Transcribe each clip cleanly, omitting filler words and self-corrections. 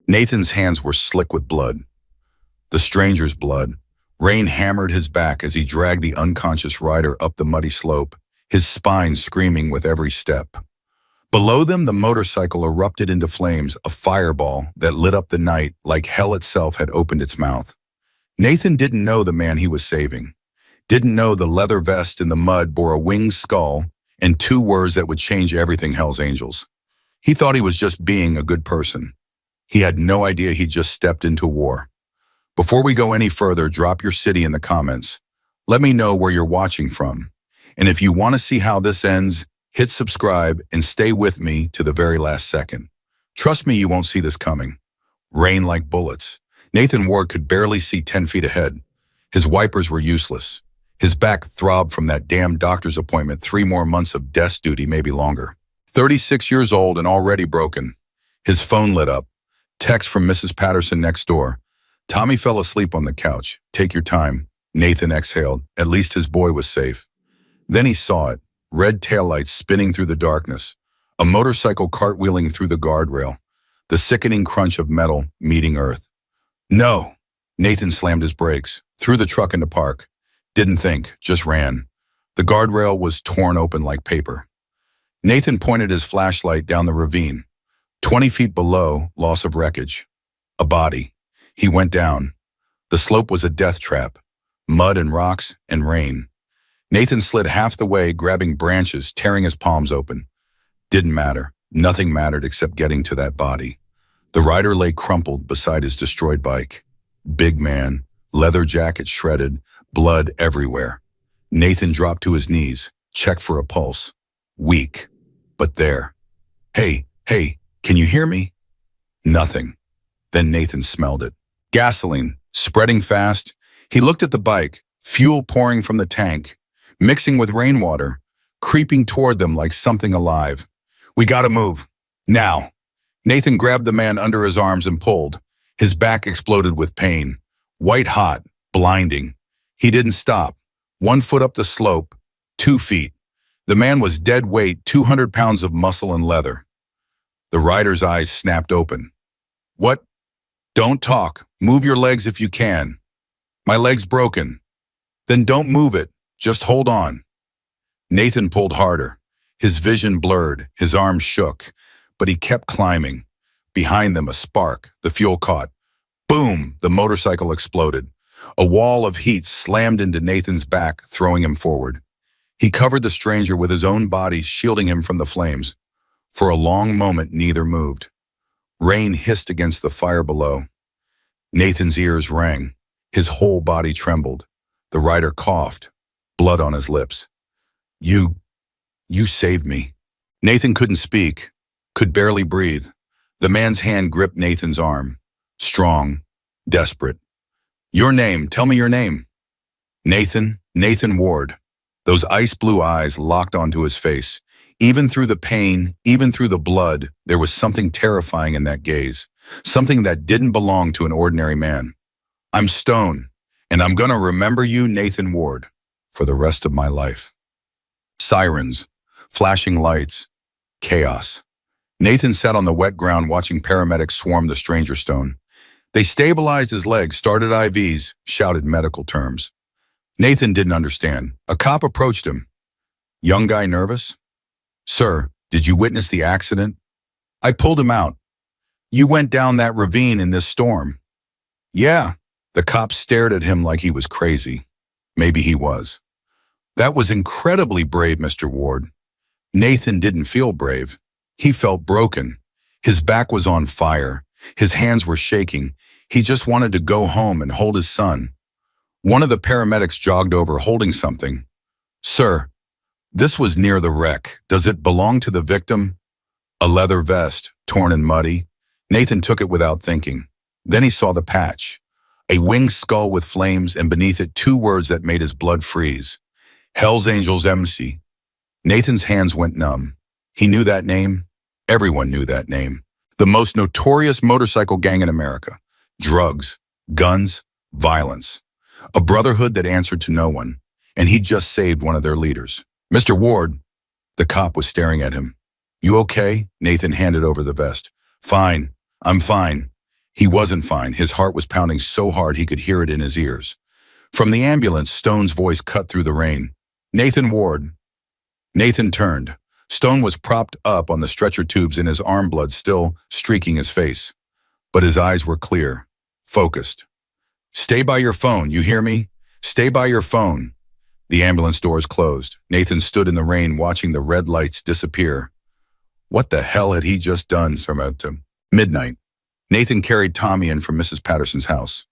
Nathan's hands were slick with blood. The stranger's blood. Rain hammered his back as he dragged the unconscious rider up the muddy slope, his spine screaming with every step. Below them, the motorcycle erupted into flames, a fireball that lit up the night like hell itself had opened its mouth. Nathan didn't know the man he was saving. Didn't know the leather vest in the mud bore a winged skull and two words that would change everything: Hell's Angels. He thought he was just being a good person. He had no idea he just stepped into war. Before we go any further, drop your city in the comments. Let me know where you're watching from. And if you want to see how this ends, hit subscribe and stay with me to the very last second. Trust me, you won't see this coming. Rain like bullets. Nathan Ward could barely see 10 feet ahead. His wipers were useless. His back throbbed from that damn doctor's appointment, 3 more months of desk duty, maybe longer. 36 years old and already broken. His phone lit up. Text from Mrs. Patterson next door. Tommy fell asleep on the couch. Take your time. Nathan exhaled. At least his boy was safe. Then he saw it. Red taillights spinning through the darkness. A motorcycle cartwheeling through the guardrail. The sickening crunch of metal meeting earth. No! Nathan slammed his brakes. Threw the truck into park. Didn't think, just ran. The guardrail was torn open like paper. Nathan pointed his flashlight down the ravine. 20 feet below, loss of wreckage. A body. He went down. The slope was a death trap. Mud and rocks and rain. Nathan slid half the way, grabbing branches, tearing his palms open. Didn't matter. Nothing mattered except getting to that body. The rider lay crumpled beside his destroyed bike. Big man, leather jacket shredded, blood everywhere. Nathan dropped to his knees, checked for a pulse. Weak, but there. Hey, can you hear me? Nothing. Then Nathan smelled it. Gasoline, spreading fast. He looked at the bike, fuel pouring from the tank, mixing with rainwater, creeping toward them like something alive. We gotta move. Now. Nathan grabbed the man under his arms and pulled. His back exploded with pain. White hot, blinding. He didn't stop. 1 foot up the slope, 2 feet. The man was dead weight, 200 pounds of muscle and leather. The rider's eyes snapped open. What? Don't talk. Move your legs if you can. My leg's broken. Then don't move it. Just hold on. Nathan pulled harder. His vision blurred, his arms shook, but he kept climbing. Behind them, a spark. The fuel caught. Boom! The motorcycle exploded. A wall of heat slammed into Nathan's back, throwing him forward. He covered the stranger with his own body, shielding him from the flames. For a long moment, neither moved. Rain hissed against the fire below. Nathan's ears rang. His whole body trembled. The rider coughed, blood on his lips. You saved me. Nathan couldn't speak, could barely breathe. The man's hand gripped Nathan's arm. Strong, desperate. Your name, tell me your name. Nathan Ward. Those ice blue eyes locked onto his face. Even through the pain, even through the blood, there was something terrifying in that gaze. Something that didn't belong to an ordinary man. I'm Stone, and I'm gonna remember you, Nathan Ward, for the rest of my life. Sirens, flashing lights, chaos. Nathan sat on the wet ground watching paramedics swarm the stranger Stone. They stabilized his legs, started IVs, shouted medical terms. Nathan didn't understand. A cop approached him. Young guy nervous? Sir, did you witness the accident? I pulled him out. You went down that ravine in this storm. Yeah. The cop stared at him like he was crazy. Maybe he was. That was incredibly brave, Mr. Ward. Nathan didn't feel brave. He felt broken. His back was on fire. His hands were shaking. He just wanted to go home and hold his son. One of the paramedics jogged over holding something. Sir, this was near the wreck. Does it belong to the victim? A leather vest, torn and muddy. Nathan took it without thinking. Then he saw the patch. A winged skull with flames, and beneath it 2 words that made his blood freeze. Hell's Angels MC. Nathan's hands went numb. He knew that name. Everyone knew that name. The most notorious motorcycle gang in America. Drugs, guns, violence. A brotherhood that answered to no one. And he'd just saved one of their leaders. Mr. Ward, the cop was staring at him. You okay? Nathan handed over the vest. Fine, I'm fine. He wasn't fine. His heart was pounding so hard he could hear it in his ears. From the ambulance, Stone's voice cut through the rain. "Nathan Ward." Nathan turned. Stone was propped up on the stretcher tubes and his arm blood still streaking his face. But his eyes were clear, focused. "Stay by your phone, you hear me? Stay by your phone." The ambulance doors closed. Nathan stood in the rain watching the red lights disappear. What the hell had he just done? Midnight. Nathan carried Tommy in from Mrs. Patterson's house.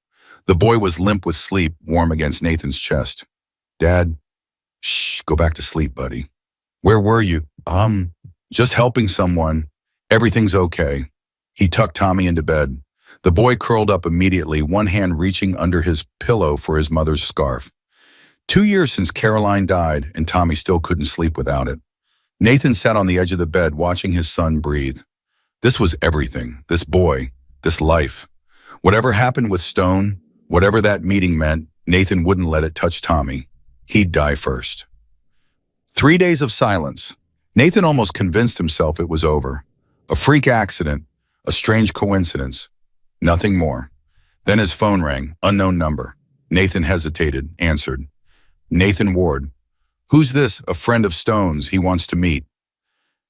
The boy was limp with sleep, warm against Nathan's chest. "Dad." "Shh, go back to sleep, buddy." "Where were you?" Just helping someone. Everything's okay." He tucked Tommy into bed. The boy curled up immediately, one hand reaching under his pillow for his mother's scarf. 2 years since Caroline died, and Tommy still couldn't sleep without it. Nathan sat on the edge of the bed, watching his son breathe. This was everything. This boy. This life. Whatever happened with Stone, whatever that meeting meant, Nathan wouldn't let it touch Tommy. He'd die first. 3 days of silence. Nathan almost convinced himself it was over. A freak accident. A strange coincidence. Nothing more. Then his phone rang. Unknown number. Nathan hesitated, answered. "Nathan Ward." "Who's this?" "A friend of Stone's. He wants to meet."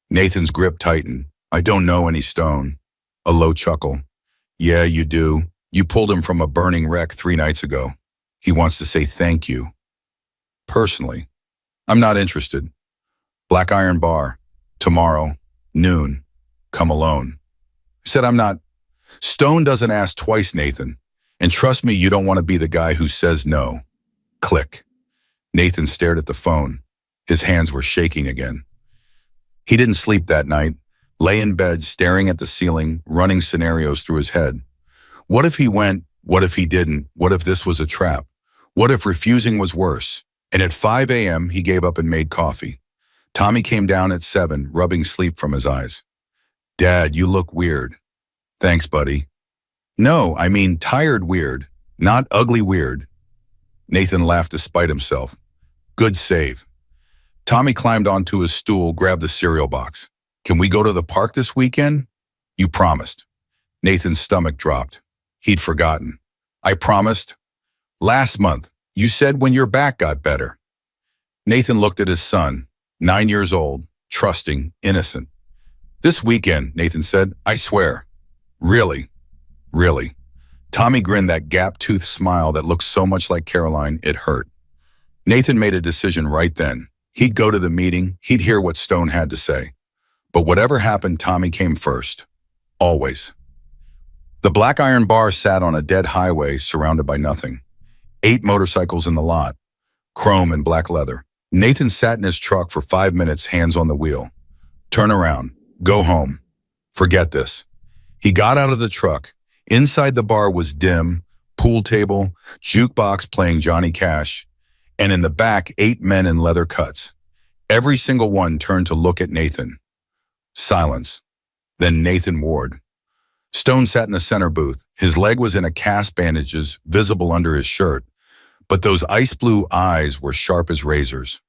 Nathan's grip tightened. "I don't know any Stone." A low chuckle. "Yeah, you do. You pulled him from a burning wreck 3 nights ago. He wants to say thank you. Personally. I'm not interested. Black Iron Bar. Tomorrow. Noon. Come alone." I said I'm not. "Stone doesn't ask twice, Nathan. And trust me, you don't want to be the guy who says no." Click. Nathan stared at the phone. His hands were shaking again. He didn't sleep that night. Lay in bed, staring at the ceiling, running scenarios through his head. What if he went? What if he didn't? What if this was a trap? What if refusing was worse? And at 5 a.m., he gave up and made coffee. Tommy came down at 7, rubbing sleep from his eyes. "Dad, you look weird." "Thanks, buddy." "No, I mean tired weird, not ugly weird." Nathan laughed despite himself. Good save. Tommy climbed onto his stool, grabbed the cereal box. "Can we go to the park this weekend?" "You promised." Nathan's stomach dropped. He'd forgotten. "I promised." "Last month. You said when your back got better." Nathan looked at his son, 9 years old, trusting, innocent. "This weekend," Nathan said. "I swear." "Really? Really?" Tommy grinned, that gap-toothed smile that looked so much like Caroline, it hurt. Nathan made a decision right then. He'd go to the meeting, he'd hear what Stone had to say. But whatever happened, Tommy came first. Always. The Black Iron Bar sat on a dead highway surrounded by nothing. 8 motorcycles in the lot, chrome and black leather. Nathan sat in his truck for 5 minutes, hands on the wheel. Turn around. Go home. Forget this. He got out of the truck. Inside the bar was dim, pool table, jukebox playing Johnny Cash, and in the back 8 men in leather cuts. Every single one turned to look at Nathan. Silence. Then Nathan Ward. Stone sat in the center booth. His leg was in a cast, bandages visible under his shirt, but those ice blue eyes were sharp as razors.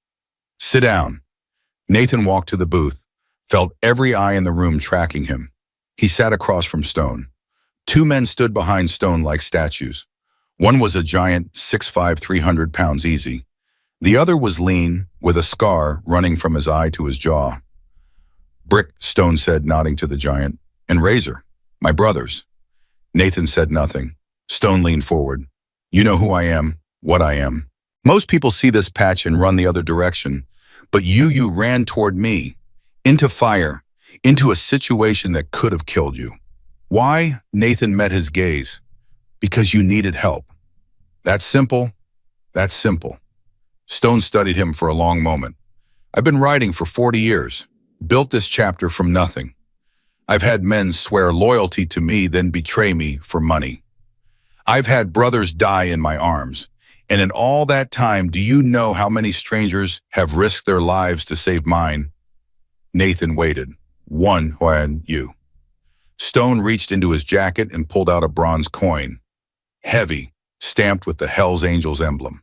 "Sit down." Nathan walked to the booth, felt every eye in the room tracking him. He sat across from Stone. 2 men stood behind Stone like statues. One was a giant, 6'5", 300 pounds easy. The other was lean, with a scar running from his eye to his jaw. "Brick," Stone said, nodding to the giant. "And Razor, my brothers." Nathan said nothing. Stone leaned forward. "You know who I am, what I am. Most people see this patch and run the other direction, but you ran toward me, into fire, into a situation that could have killed you. Why?" Nathan met his gaze. "Because you needed help. That's simple. That's simple." Stone studied him for a long moment. "I've been writing for 40 years, built this chapter from nothing. I've had men swear loyalty to me, then betray me for money. I've had brothers die in my arms. And in all that time, do you know how many strangers have risked their lives to save mine?" Nathan waited. "One, when you." Stone reached into his jacket and pulled out a bronze coin. Heavy, stamped with the Hell's Angels emblem.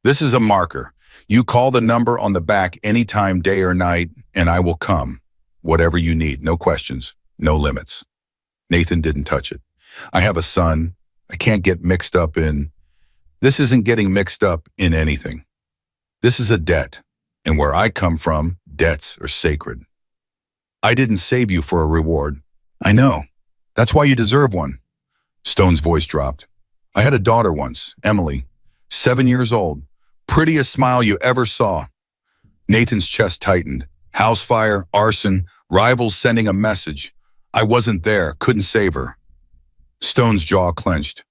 "This is a marker. You call the number on the back anytime, day or night, and I will come. Whatever you need, no questions, no limits." Nathan didn't touch it. I have a son. I can't get mixed up in... This isn't getting mixed up in anything. This is a debt. And where I come from, debts are sacred. I didn't save you for a reward. I know. That's why you deserve one. Stone's voice dropped. I had a daughter once, Emily, 7 years old. Prettiest smile you ever saw. Nathan's chest tightened. House fire, arson, rivals sending a message. I wasn't there, couldn't save her. Stone's jaw clenched.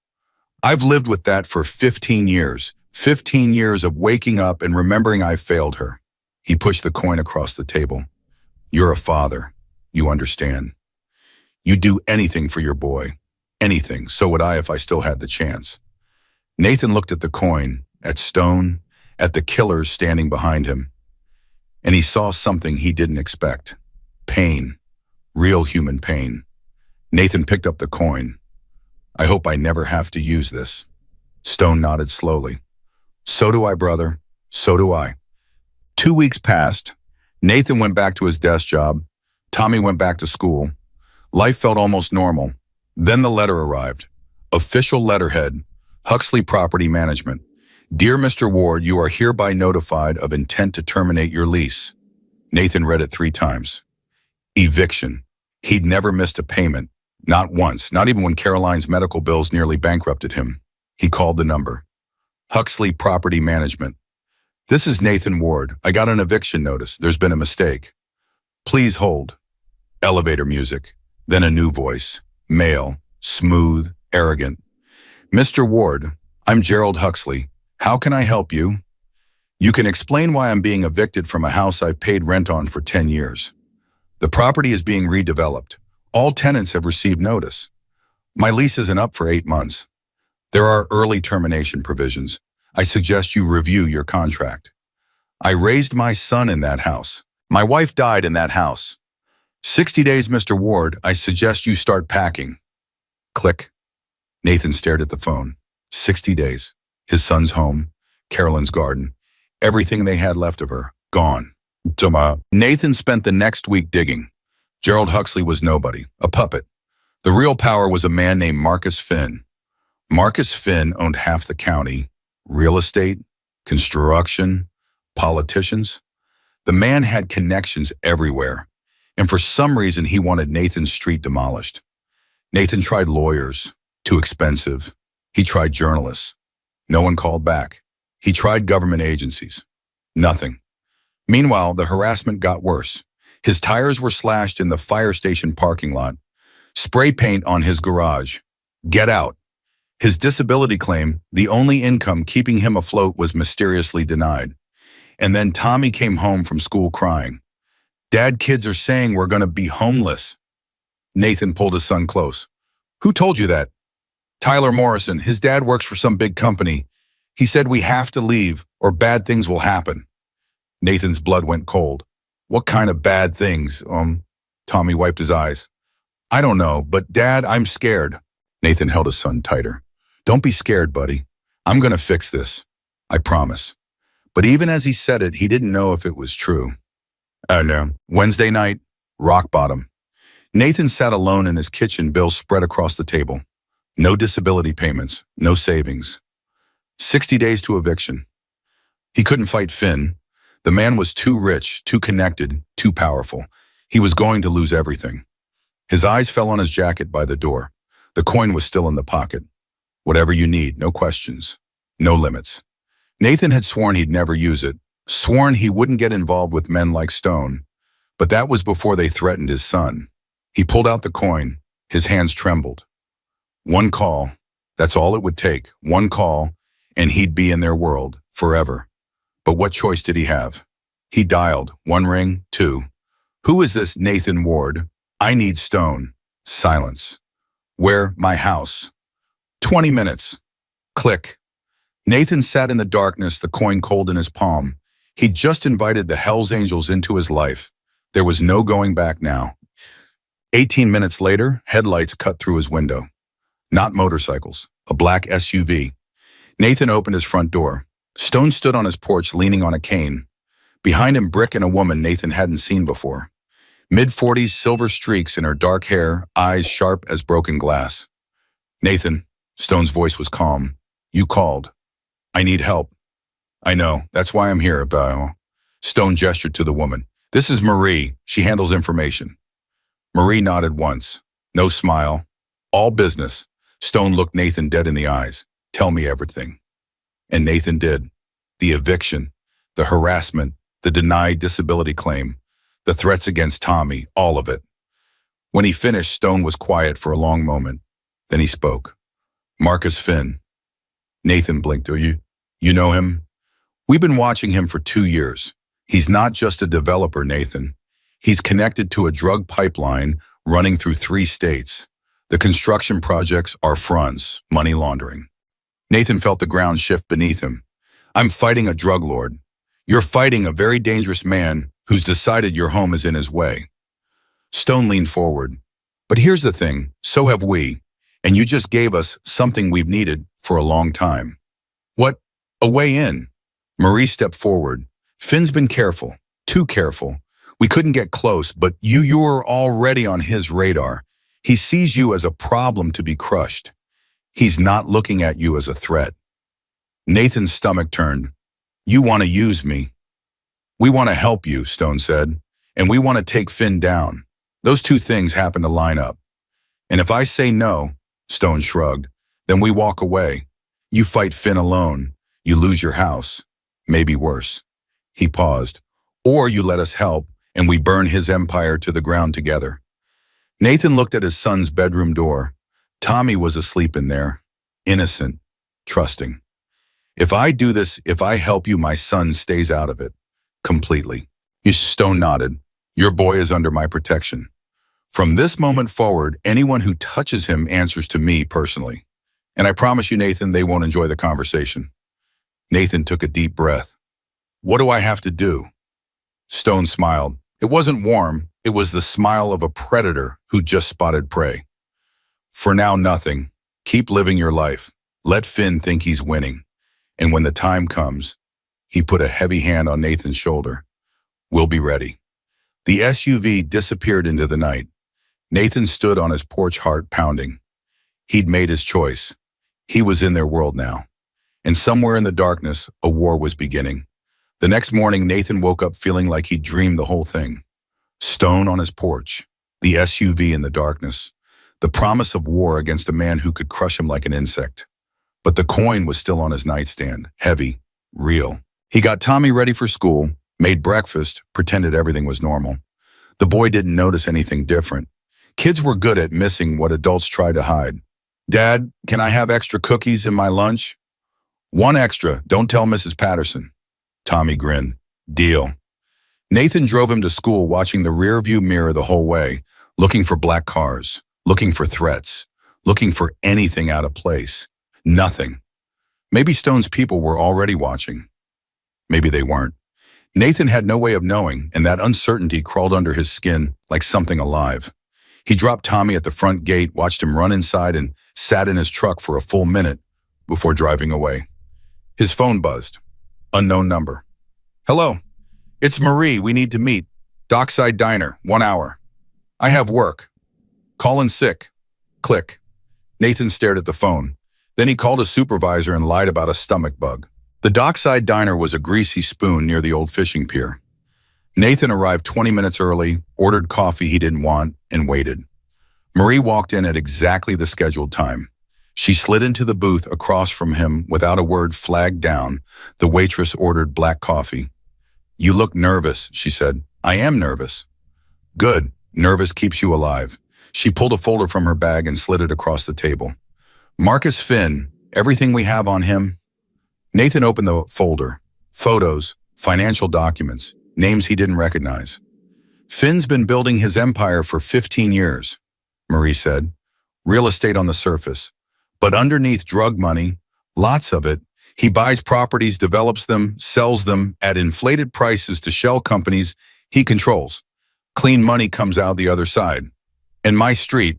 I've lived with that for 15 years. 15 years of waking up and remembering I failed her. He pushed the coin across the table. You're a father. You understand. You'd do anything for your boy. Anything. So would I if I still had the chance. Nathan looked at the coin, at Stone, at the killers standing behind him. And he saw something he didn't expect. Pain. Real human pain. Nathan picked up the coin. I hope I never have to use this. Stone nodded slowly. So do I, brother. So do I. 2 weeks passed. Nathan went back to his desk job. Tommy went back to school. Life felt almost normal. Then the letter arrived. Official letterhead. Huxley Property Management. Dear Mr. Ward, you are hereby notified of intent to terminate your lease. Nathan read it 3 times. Eviction. He'd never missed a payment. Not once, not even when Caroline's medical bills nearly bankrupted him. He called the number. Huxley Property Management. This is Nathan Ward. I got an eviction notice. There's been a mistake. Please hold. Elevator music. Then a new voice. Male. Smooth. Arrogant. Mr. Ward, I'm Gerald Huxley. How can I help you? You can explain why I'm being evicted from a house I've paid rent on for 10 years. The property is being redeveloped. All tenants have received notice. My lease isn't up for 8 months. There are early termination provisions. I suggest you review your contract. I raised my son in that house. My wife died in that house. 60 days, Mr. Ward, I suggest you start packing. Click. Nathan stared at the phone. 60 days. His son's home, Caroline's garden, everything they had left of her, gone. Nathan spent the next week digging. Gerald Huxley was nobody, a puppet. The real power was a man named Marcus Finn. Marcus Finn owned half the county, real estate, construction, politicians. The man had connections everywhere, and for some reason he wanted Nathan's street demolished. Nathan tried lawyers, too expensive. He tried journalists. No one called back. He tried government agencies. Nothing. Meanwhile, the harassment got worse. His tires were slashed in the fire station parking lot. Spray paint on his garage. Get out. His disability claim, the only income keeping him afloat, was mysteriously denied. And then Tommy came home from school crying. Dad, kids are saying we're going to be homeless. Nathan pulled his son close. Who told you that? Tyler Morrison. His dad works for some big company. He said we have to leave or bad things will happen. Nathan's blood went cold. What kind of bad things? Tommy wiped his eyes. I don't know, but Dad, I'm scared. Nathan held his son tighter. Don't be scared, buddy. I'm going to fix this. I promise. But even as he said it, he didn't know if it was true. No. Wednesday night, rock bottom. Nathan sat alone in his kitchen, bills spread across the table. No disability payments, no savings. 60 days to eviction. He couldn't fight Finn. The man was too rich, too connected, too powerful. He was going to lose everything. His eyes fell on his jacket by the door. The coin was still in the pocket. Whatever you need, no questions, no limits. Nathan had sworn he'd never use it, sworn he wouldn't get involved with men like Stone. But that was before they threatened his son. He pulled out the coin. His hands trembled. One call. That's all it would take. One call, and he'd be in their world forever. But what choice did he have? He dialed. 1 ring, 2. Who is this? Nathan Ward. I need Stone. Silence. Where? My house. 20 minutes. Click. Nathan sat in the darkness, the coin cold in his palm. He'd just invited the Hells Angels into his life. There was no going back now. 18 minutes later, headlights cut through his window. Not motorcycles, a black SUV. Nathan opened his front door. Stone stood on his porch leaning on a cane. Behind him, Brick and a woman Nathan hadn't seen before. Mid-40s, silver streaks in her dark hair, eyes sharp as broken glass. Nathan, Stone's voice was calm. You called. I need help. I know. That's why I'm here. Stone gestured to the woman. This is Marie. She handles information. Marie nodded once. No smile. All business. Stone looked Nathan dead in the eyes. Tell me everything. And Nathan did. The eviction, the harassment, the denied disability claim, the threats against Tommy, all of it. When he finished, Stone was quiet for a long moment. Then he spoke. Marcus Finn. Nathan blinked. You know him? We've been watching him for 2 years. He's not just a developer, Nathan. He's connected to a drug pipeline running through 3 states. The construction projects are fronts, money laundering. Nathan felt the ground shift beneath him. I'm fighting a drug lord. You're fighting a very dangerous man who's decided your home is in his way. Stone leaned forward. But here's the thing, so have we, and you just gave us something we've needed for a long time. What? A way in? Marie stepped forward. Finn's been careful, too careful. We couldn't get close, but you were already on his radar. He sees you as a problem to be crushed. He's not looking at you as a threat. Nathan's stomach turned. You want to use me. We want to help you, Stone said, and we want to take Finn down. Those 2 things happen to line up. And if I say no, Stone shrugged, then we walk away. You fight Finn alone. You lose your house. Maybe worse. He paused. Or you let us help, and we burn his empire to the ground together. Nathan looked at his son's bedroom door. Tommy was asleep in there, innocent, trusting. If I do this, if I help you, my son stays out of it. Completely. Stone nodded. Your boy is under my protection. From this moment forward, anyone who touches him answers to me personally. And I promise you, Nathan, they won't enjoy the conversation. Nathan took a deep breath. What do I have to do? Stone smiled. It wasn't warm. It was the smile of a predator who just spotted prey. For now, nothing. Keep living your life. Let Finn think he's winning. And when the time comes, he put a heavy hand on Nathan's shoulder. We'll be ready. The SUV disappeared into the night. Nathan stood on his porch, heart pounding. He'd made his choice. He was in their world now. And somewhere in the darkness, a war was beginning. The next morning, Nathan woke up feeling like he'd dreamed the whole thing. Stone on his porch, the SUV in the darkness, the promise of war against a man who could crush him like an insect. But the coin was still on his nightstand, heavy, real. He got Tommy ready for school, made breakfast, pretended everything was normal. The boy didn't notice anything different. Kids were good at missing what adults tried to hide. Dad, can I have extra cookies in my lunch? 1 extra, don't tell Mrs. Patterson. Tommy grinned. Deal. Nathan drove him to school, watching the rearview mirror the whole way, looking for black cars, looking for threats, looking for anything out of place. Nothing. Maybe Stone's people were already watching. Maybe they weren't. Nathan had no way of knowing, and that uncertainty crawled under his skin like something alive. He dropped Tommy at the front gate, watched him run inside, and sat in his truck for a full minute before driving away. His phone buzzed. Unknown number. Hello. It's Marie. We need to meet. Dockside Diner, 1 hour. I have work. Call in sick. Click. Nathan stared at the phone. Then he called a supervisor and lied about a stomach bug. The Dockside Diner was a greasy spoon near the old fishing pier. Nathan arrived 20 minutes early, ordered coffee he didn't want, and waited. Marie walked in at exactly the scheduled time. She slid into the booth across from him without a word, flagged down. The waitress ordered black coffee. You look nervous, she said. I am nervous. Good. Nervous keeps you alive. She pulled a folder from her bag and slid it across the table. Marcus Finn, everything we have on him. Nathan opened the folder. Photos, financial documents, names he didn't recognize. Finn's been building his empire for 15 years, Marie said. Real estate on the surface. But underneath, drug money, lots of it. He buys properties, develops them, sells them at inflated prices to shell companies he controls. Clean money comes out the other side. And my street,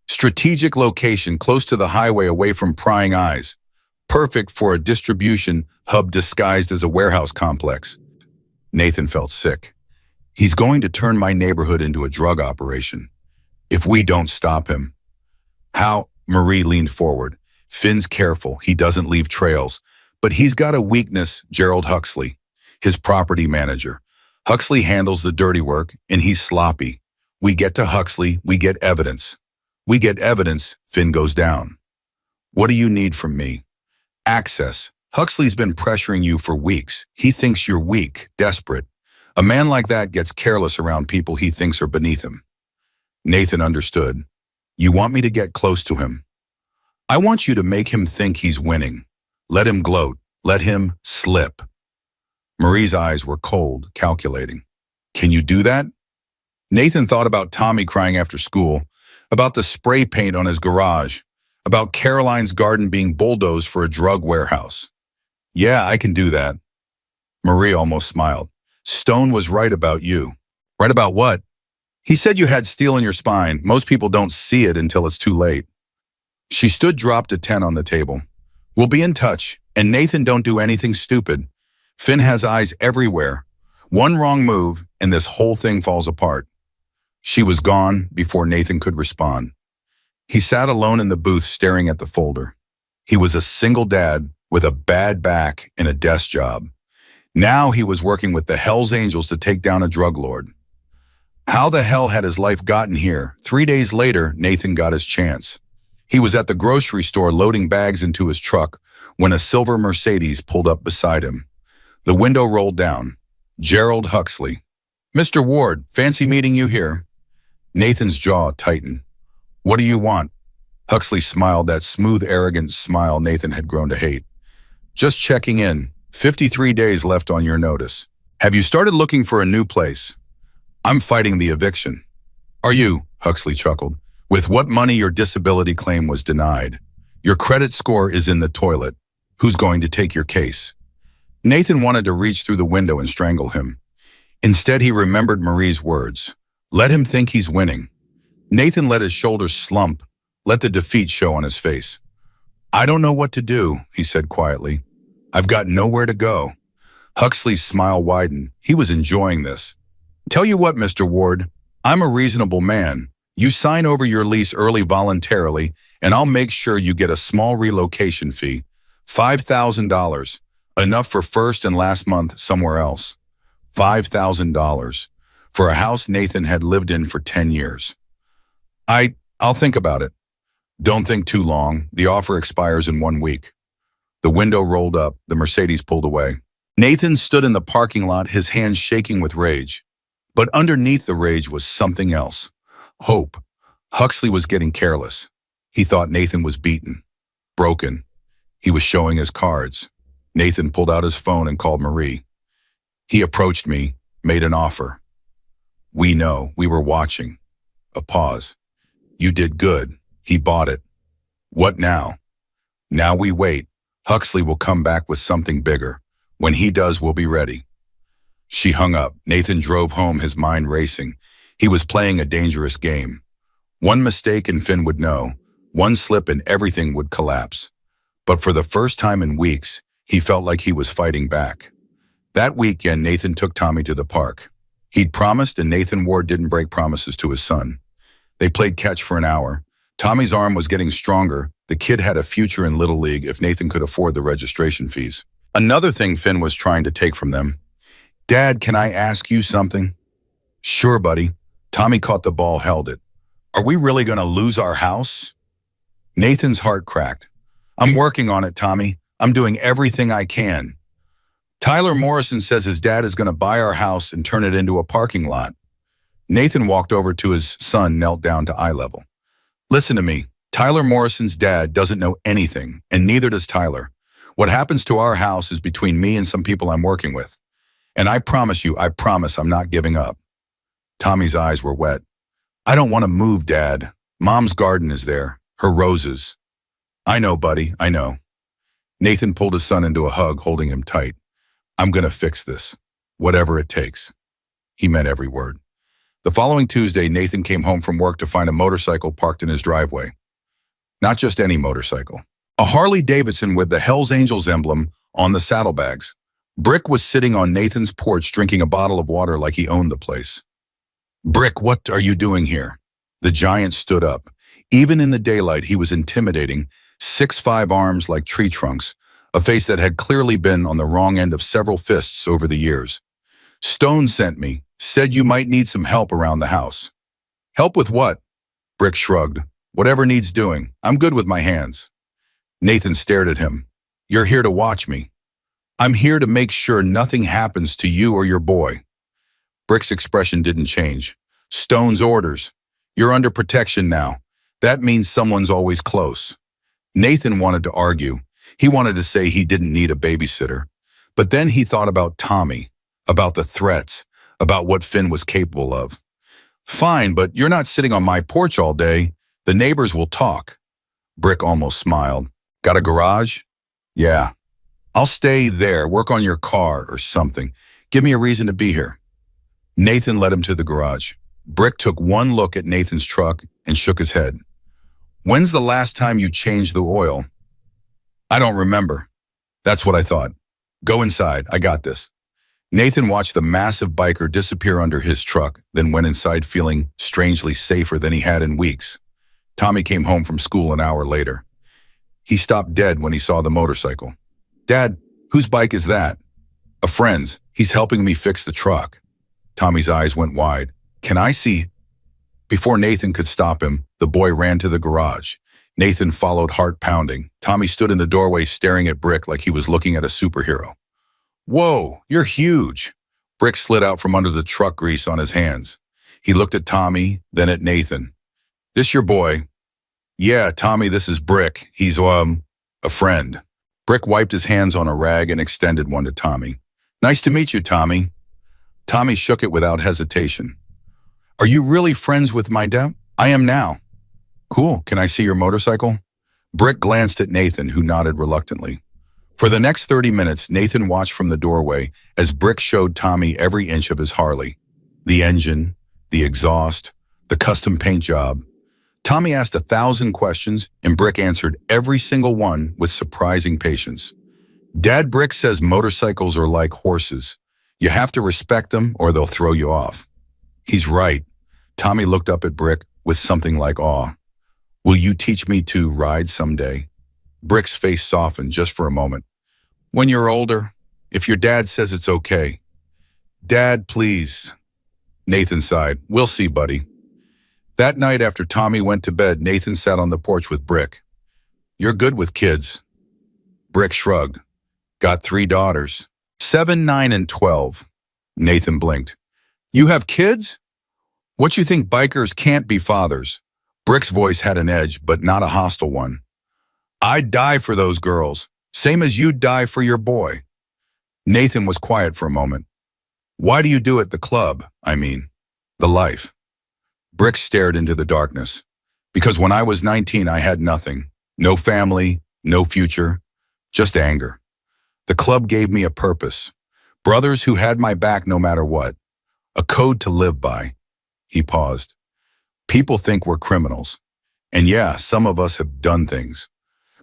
strategic location close to the highway away from prying eyes. Perfect for a distribution hub disguised as a warehouse complex. Nathan felt sick. He's going to turn my neighborhood into a drug operation. If we don't stop him. How? Marie leaned forward. Finn's careful, he doesn't leave trails. But he's got a weakness, Gerald Huxley, his property manager. Huxley handles the dirty work, and he's sloppy. We get to Huxley, we get evidence. We get evidence, Finn goes down. What do you need from me? Access. Huxley's been pressuring you for weeks. He thinks you're weak, desperate. A man like that gets careless around people he thinks are beneath him. Nathan understood. You want me to get close to him? I want you to make him think he's winning. Let him gloat. Let him slip. Marie's eyes were cold, calculating. Can you do that? Nathan thought about Tommy crying after school, about the spray paint on his garage, about Caroline's garden being bulldozed for a drug warehouse. Yeah, I can do that. Marie almost smiled. Stone was right about you. Right about what? He said you had steel in your spine. Most people don't see it until it's too late. She stood dropped a 10 on the table. We'll be in touch, and Nathan, don't do anything stupid. Finn has eyes everywhere. One wrong move, and this whole thing falls apart. She was gone before Nathan could respond. He sat alone in the booth staring at the folder. He was a single dad with a bad back and a desk job. Now he was working with the Hells Angels to take down a drug lord. How the hell had his life gotten here? 3 days later, Nathan got his chance. He was at the grocery store loading bags into his truck when a silver Mercedes pulled up beside him. The window rolled down. Gerald Huxley. Mr. Ward, fancy meeting you here. Nathan's jaw tightened. What do you want? Huxley smiled, that smooth, arrogant smile Nathan had grown to hate. Just checking in. 53 days left on your notice. Have you started looking for a new place? I'm fighting the eviction. Are you? Huxley chuckled. With what money your disability claim was denied. Your credit score is in the toilet. Who's going to take your case? Nathan wanted to reach through the window and strangle him. Instead, he remembered Marie's words. Let him think he's winning. Nathan let his shoulders slump, let the defeat show on his face. I don't know what to do, he said quietly. I've got nowhere to go. Huxley's smile widened. He was enjoying this. Tell you what, Mr. Ward, I'm a reasonable man. You sign over your lease early voluntarily, and I'll make sure you get a small relocation fee. $5,000. Enough for first and last month somewhere else. $5,000. For a house Nathan had lived in for 10 years. I'll think about it. Don't think too long. The offer expires in 1 week. The window rolled up. The Mercedes pulled away. Nathan stood in the parking lot, his hands shaking with rage. But underneath the rage was something else. Hope. Huxley was getting careless. He thought Nathan was beaten. Broken. He was showing his cards. Nathan pulled out his phone and called Marie. He approached me, made an offer. We know. We were watching. A pause. You did good. He bought it. What now? Now we wait. Huxley will come back with something bigger. When he does, we'll be ready. She hung up. Nathan drove home, his mind racing. He was playing a dangerous game. One mistake and Finn would know. One slip and everything would collapse. But for the first time in weeks, he felt like he was fighting back. That weekend, Nathan took Tommy to the park. He'd promised, and Nathan Ward didn't break promises to his son. They played catch for an hour. Tommy's arm was getting stronger. The kid had a future in Little League if Nathan could afford the registration fees. Another thing Finn was trying to take from them. Dad, can I ask you something? Sure, buddy. Tommy caught the ball, held it. Are we really going to lose our house? Nathan's heart cracked. I'm working on it, Tommy. I'm doing everything I can. Tyler Morrison says his dad is going to buy our house and turn it into a parking lot. Nathan walked over to his son, knelt down to eye level. Listen to me. Tyler Morrison's dad doesn't know anything, and neither does Tyler. What happens to our house is between me and some people I'm working with. And I promise I'm not giving up. Tommy's eyes were wet. I don't want to move, Dad. Mom's garden is there. Her roses. I know, buddy, I know. Nathan pulled his son into a hug, holding him tight. I'm going to fix this. Whatever it takes. He meant every word. The following Tuesday, Nathan came home from work to find a motorcycle parked in his driveway. Not just any motorcycle. A Harley-Davidson with the Hells Angels emblem on the saddlebags. Brick was sitting on Nathan's porch drinking a bottle of water like he owned the place. Brick, what are you doing here? The giant stood up. Even in the daylight, he was intimidating, 6'5" arms like tree trunks, a face that had clearly been on the wrong end of several fists over the years. Stone sent me, said you might need some help around the house. Help with what? Brick shrugged. Whatever needs doing. I'm good with my hands. Nathan stared at him. You're here to watch me. I'm here to make sure nothing happens to you or your boy. Brick's expression didn't change. Stone's orders. You're under protection now. That means someone's always close. Nathan wanted to argue. He wanted to say he didn't need a babysitter. But then he thought about Tommy, about the threats, about what Finn was capable of. Fine, but you're not sitting on my porch all day. The neighbors will talk. Brick almost smiled. Got a garage? Yeah. I'll stay there, work on your car or something. Give me a reason to be here. Nathan led him to the garage. Brick took one look at Nathan's truck and shook his head. When's the last time you changed the oil? I don't remember. That's what I thought. Go inside, I got this. Nathan watched the massive biker disappear under his truck, then went inside feeling strangely safer than he had in weeks. Tommy came home from school an hour later. He stopped dead when he saw the motorcycle. Dad, whose bike is that? A friend's. He's helping me fix the truck. Tommy's eyes went wide. Can I see? Before Nathan could stop him, the boy ran to the garage. Nathan followed, heart pounding. Tommy stood in the doorway staring at Brick like he was looking at a superhero. Whoa, you're huge. Brick slid out from under the truck grease on his hands. He looked at Tommy, then at Nathan. This your boy? Yeah, Tommy, this is Brick. He's, a friend. Brick wiped his hands on a rag and extended one to Tommy. Nice to meet you, Tommy. Tommy shook it without hesitation. Are you really friends with my dad? I am now. Cool, can I see your motorcycle? Brick glanced at Nathan, who nodded reluctantly. For the next 30 minutes, Nathan watched from the doorway as Brick showed Tommy every inch of his Harley. The engine, the exhaust, the custom paint job. Tommy asked 1,000 questions, and Brick answered every single one with surprising patience. Dad, Brick says motorcycles are like horses. You have to respect them or they'll throw you off. He's right. Tommy looked up at Brick with something like awe. Will you teach me to ride someday? Brick's face softened just for a moment. When you're older, if your dad says it's okay. Dad, please. Nathan sighed. We'll see, buddy. That night after Tommy went to bed, Nathan sat on the porch with Brick. You're good with kids. Brick shrugged. Got 3 daughters. 7, 9, and 12. Nathan blinked. You have kids? What you think bikers can't be fathers? Brick's voice had an edge, but not a hostile one. I'd die for those girls, same as you'd die for your boy. Nathan was quiet for a moment. Why do you do it the club, the life? Brick stared into the darkness. Because when I was 19, I had nothing. No family, no future, just anger. The club gave me a purpose. Brothers who had my back no matter what. A code to live by. He paused. People think we're criminals. And yeah, some of us have done things.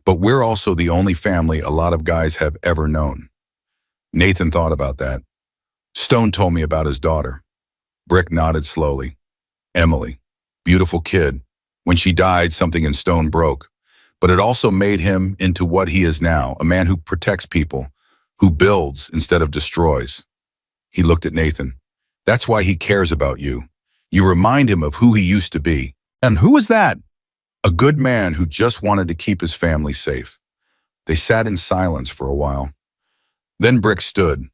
But we're also the only family a lot of guys have ever known. Nathan thought about that. Stone told me about his daughter. Brick nodded slowly. Emily, beautiful kid. When she died, something in Stone broke. But it also made him into what he is now, a man who protects people, who builds instead of destroys. He looked at Nathan. That's why he cares about you. You remind him of who he used to be. And who was that? A good man who just wanted to keep his family safe. They sat in silence for a while. Then Brick stood.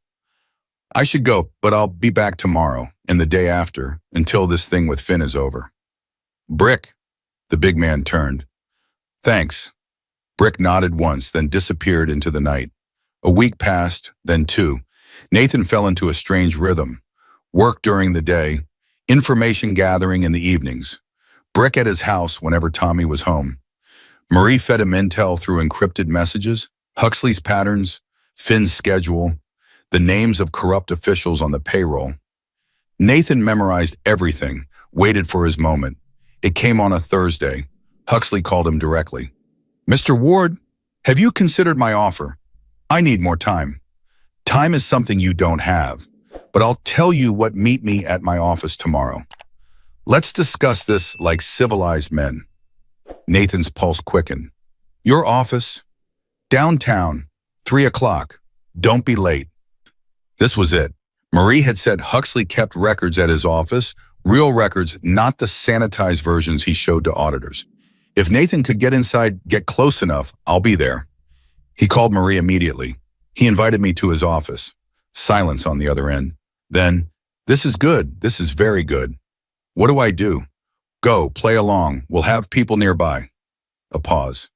I should go, but I'll be back tomorrow and the day after until this thing with Finn is over. Brick, the big man turned. Thanks. Brick nodded once, then disappeared into the night. A week passed, then 2. Nathan fell into a strange rhythm. Work during the day, information gathering in the evenings. Brick at his house whenever Tommy was home. Marie fed him intel through encrypted messages, Huxley's patterns, Finn's schedule, the names of corrupt officials on the payroll. Nathan memorized everything, waited for his moment. It came on a Thursday. Huxley called him directly. Mr. Ward, have you considered my offer? I need more time. Time is something you don't have, but I'll tell you what, meet me at my office tomorrow. Let's discuss this like civilized men. Nathan's pulse quickened. Your office? Downtown, 3 o'clock. Don't be late. This was it. Marie had said Huxley kept records at his office, real records, not the sanitized versions he showed to auditors. If Nathan could get inside, get close enough, I'll be there. He called Marie immediately. He invited me to his office. Silence on the other end. Then, this is good. This is very good. What do I do? Go, play along. We'll have people nearby. A pause.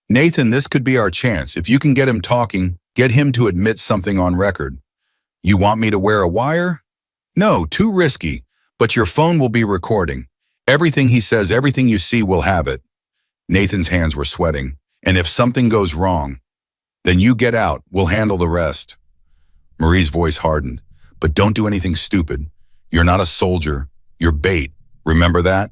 Nathan, this could be our chance. If you can get him talking, get him to admit something on record. You want me to wear a wire? No, too risky. But your phone will be recording. Everything he says, everything you see, will have it. Nathan's hands were sweating. And if something goes wrong, then you get out. We'll handle the rest. Marie's voice hardened. But don't do anything stupid. You're not a soldier. You're bait. Remember that?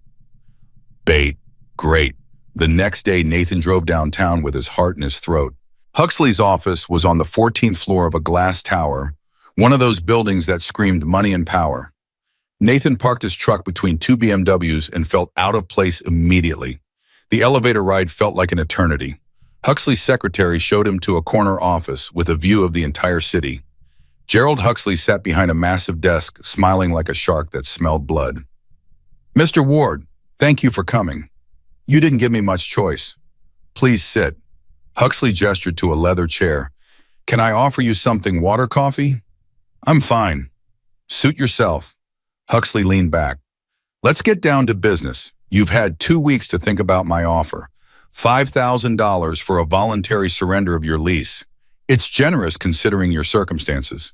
Bait. Great. The next day, Nathan drove downtown with his heart in his throat. Huxley's office was on the 14th floor of a glass tower, one of those buildings that screamed money and power. Nathan parked his truck between two BMWs and felt out of place immediately. The elevator ride felt like an eternity. Huxley's secretary showed him to a corner office with a view of the entire city. Gerald Huxley sat behind a massive desk, smiling like a shark that smelled blood. Mr. Ward, thank you for coming. You didn't give me much choice. Please sit. Huxley gestured to a leather chair. Can I offer you something, water, coffee? I'm fine. Suit yourself. Huxley leaned back. Let's get down to business. You've had 2 weeks to think about my offer. $5,000 for a voluntary surrender of your lease. It's generous considering your circumstances.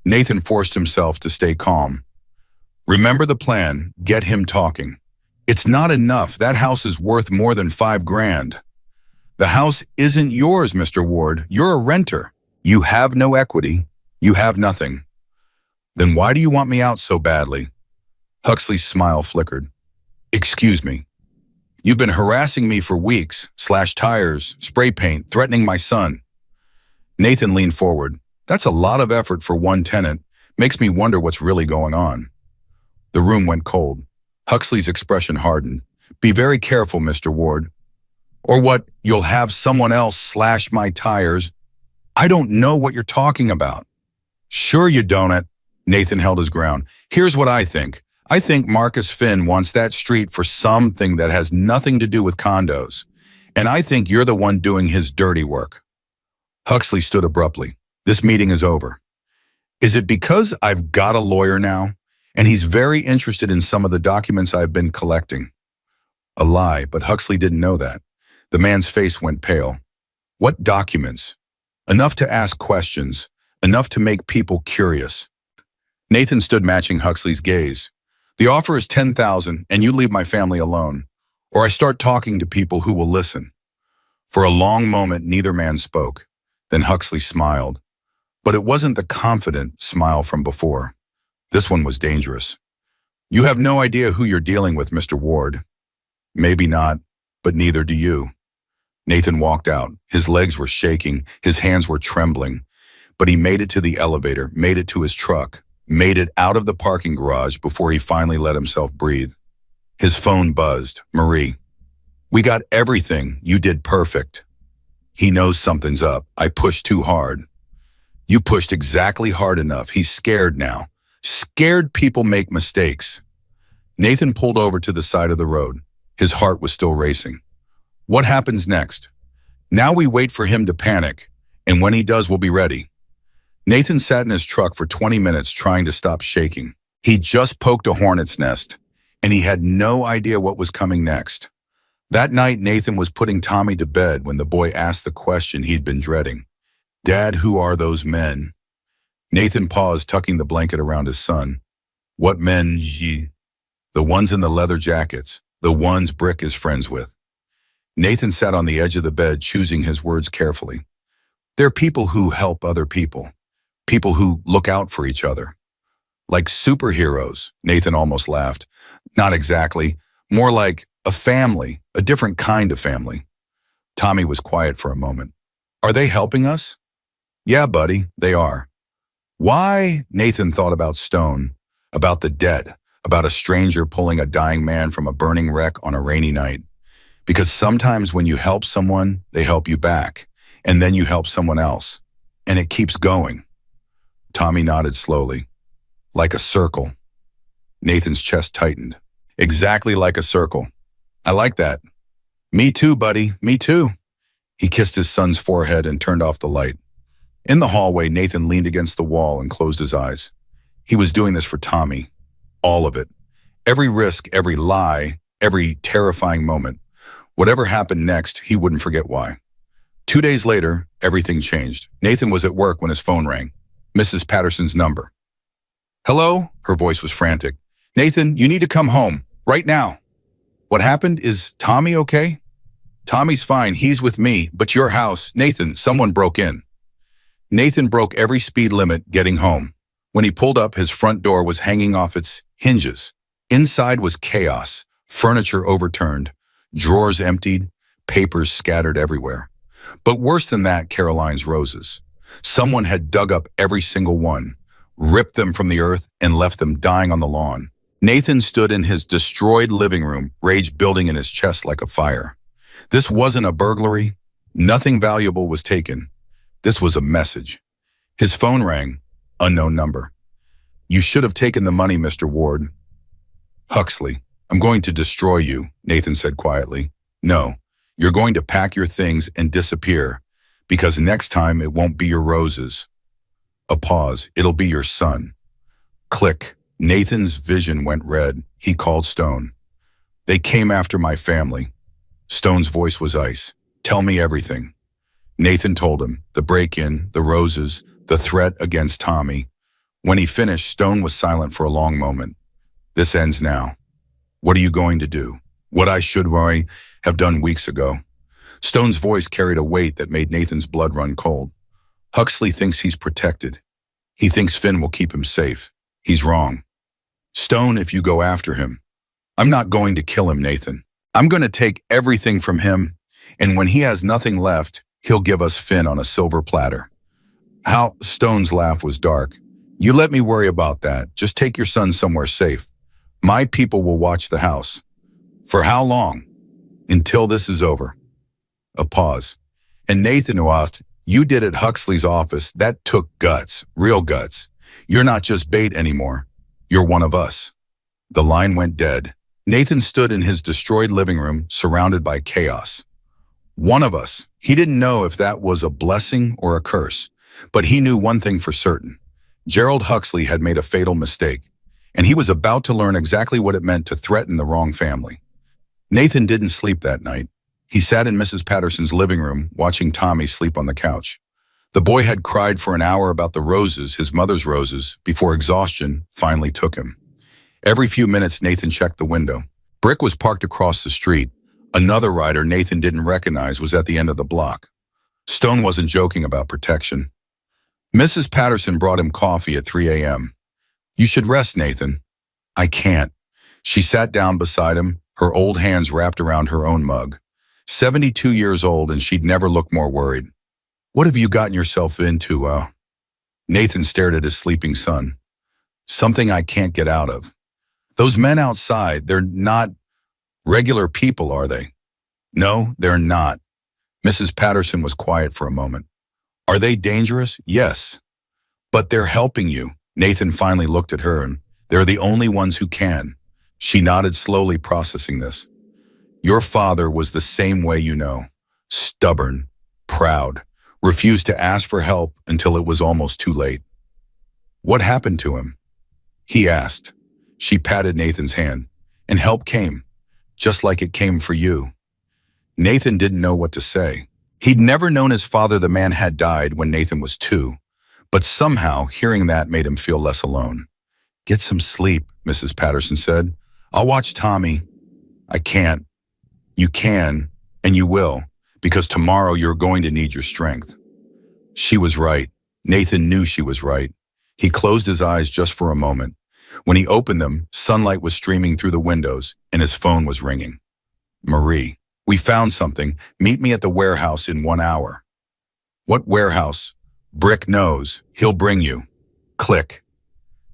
Nathan forced himself to stay calm. Remember the plan. Get him talking. It's not enough. That house is worth more than $5,000. The house isn't yours, Mr. Ward. You're a renter. You have no equity. You have nothing. Then why do you want me out so badly? Huxley's smile flickered. Excuse me. You've been harassing me for weeks, slashed tires, spray paint, threatening my son. Nathan leaned forward. That's a lot of effort for one tenant. Makes me wonder what's really going on. The room went cold. Huxley's expression hardened. Be very careful, Mr. Ward. Or what, you'll have someone else slash my tires? I don't know what you're talking about. Sure you don't. Nathan held his ground. Here's what I think. I think Marcus Finn wants that street for something that has nothing to do with condos. And I think you're the one doing his dirty work. Huxley stood abruptly. This meeting is over. Is it because I've got a lawyer now? And he's very interested in some of the documents I've been collecting. A lie, but Huxley didn't know that. The man's face went pale. What documents? Enough to ask questions, enough to make people curious. Nathan stood matching Huxley's gaze. The offer is $10,000 and you leave my family alone, or I start talking to people who will listen. For a long moment, neither man spoke. Then Huxley smiled. But it wasn't the confident smile from before. This one was dangerous. You have no idea who you're dealing with, Mr. Ward. Maybe not, but neither do you. Nathan walked out. His legs were shaking, his hands were trembling. But he made it to the elevator, made it to his truck, made it out of the parking garage before he finally let himself breathe. His phone buzzed. Marie. We got everything. You did perfect. He knows something's up. I pushed too hard. You pushed exactly hard enough. He's scared now. Scared people make mistakes. Nathan pulled over to the side of the road. His heart was still racing. What happens next? Now we wait for him to panic, and when he does, we'll be ready. Nathan sat in his truck for 20 minutes trying to stop shaking. He just poked a hornet's nest, and he had no idea what was coming next. That night, Nathan was putting Tommy to bed when the boy asked the question he'd been dreading. Dad, who are those men? Nathan paused, tucking the blanket around his son. What men, ye? The ones in the leather jackets, the ones Brick is friends with. Nathan sat on the edge of the bed, choosing his words carefully. They're people who help other people. People who look out for each other. Like superheroes, Nathan almost laughed. Not exactly. More like a family, a different kind of family. Tommy was quiet for a moment. Are they helping us? Yeah, buddy, they are. Why? Nathan thought about Stone, about the dead, about a stranger pulling a dying man from a burning wreck on a rainy night. Because sometimes when you help someone, they help you back. And then you help someone else. And it keeps going. Tommy nodded slowly. Like a circle. Nathan's chest tightened. Exactly like a circle. I like that. Me too, buddy. Me too. He kissed his son's forehead and turned off the light. In the hallway, Nathan leaned against the wall and closed his eyes. He was doing this for Tommy. All of it. Every risk, every lie, every terrifying moment. Whatever happened next, he wouldn't forget why. 2 days later, everything changed. Nathan was at work when his phone rang. Mrs. Patterson's number. Hello? Her voice was frantic. Nathan, you need to come home. Right now. What happened? Is Tommy okay? Tommy's fine. He's with me. But your house, Nathan, someone broke in. Nathan broke every speed limit getting home. When he pulled up, his front door was hanging off its hinges. Inside was chaos, furniture overturned, drawers emptied, papers scattered everywhere. But worse than that, Caroline's roses. Someone had dug up every single one, ripped them from the earth, and left them dying on the lawn. Nathan stood in his destroyed living room, rage building in his chest like a fire. This wasn't a burglary. Nothing valuable was taken. This was a message. His phone rang. Unknown number. You should have taken the money, Mr. Ward. Huxley, I'm going to destroy you, Nathan said quietly. No, you're going to pack your things and disappear, because next time it won't be your roses. A pause. It'll be your son. Click. Nathan's vision went red. He called Stone. They came after my family. Stone's voice was ice. Tell me everything. Nathan told him, the break-in, the roses, the threat against Tommy. When he finished, Stone was silent for a long moment. This ends now. What are you going to do? What I should already have done weeks ago. Stone's voice carried a weight that made Nathan's blood run cold. Huxley thinks he's protected. He thinks Finn will keep him safe. He's wrong. Stone, if you go after him, I'm not going to kill him, Nathan. I'm going to take everything from him, and when he has nothing left, he'll give us Finn on a silver platter. Stone's laugh was dark. You let me worry about that. Just take your son somewhere safe. My people will watch the house. For how long? Until this is over. A pause. And Nathan, who asked, you did at Huxley's office. That took guts, real guts. You're not just bait anymore. You're one of us. The line went dead. Nathan stood in his destroyed living room, surrounded by chaos. One of us. He didn't know if that was a blessing or a curse, but he knew one thing for certain. Gerald Huxley had made a fatal mistake, and he was about to learn exactly what it meant to threaten the wrong family. Nathan didn't sleep that night. He sat in Mrs. Patterson's living room, watching Tommy sleep on the couch. The boy had cried for an hour about the roses, his mother's roses, before exhaustion finally took him. Every few minutes, Nathan checked the window. Brick was parked across the street. Another rider Nathan didn't recognize was at the end of the block. Stone wasn't joking about protection. Mrs. Patterson brought him coffee at 3 a.m. You should rest, Nathan. I can't. She sat down beside him, her old hands wrapped around her own mug. 72 years old, and she'd never looked more worried. What have you gotten yourself into, Nathan stared at his sleeping son. Something I can't get out of. Those men outside, they're not regular people, are they? No, they're not. Mrs. Patterson was quiet for a moment. Are they dangerous? Yes. But they're helping you. Nathan finally looked at her, and they're the only ones who can. She nodded slowly, processing this. Your father was the same way, you know. Stubborn, proud, refused to ask for help until it was almost too late. What happened to him? He asked. She patted Nathan's hand, and help came, just like it came for you. Nathan didn't know what to say. He'd never known his father. The man had died when Nathan was 2, but somehow hearing that made him feel less alone. Get some sleep, Mrs. Patterson said. I'll watch Tommy. I can't. You can, and you will, because tomorrow you're going to need your strength. She was right. Nathan knew she was right. He closed his eyes just for a moment. When he opened them, sunlight was streaming through the windows, and his phone was ringing. Marie, we found something. Meet me at the warehouse in 1 hour. What warehouse? Brick knows. He'll bring you. Click.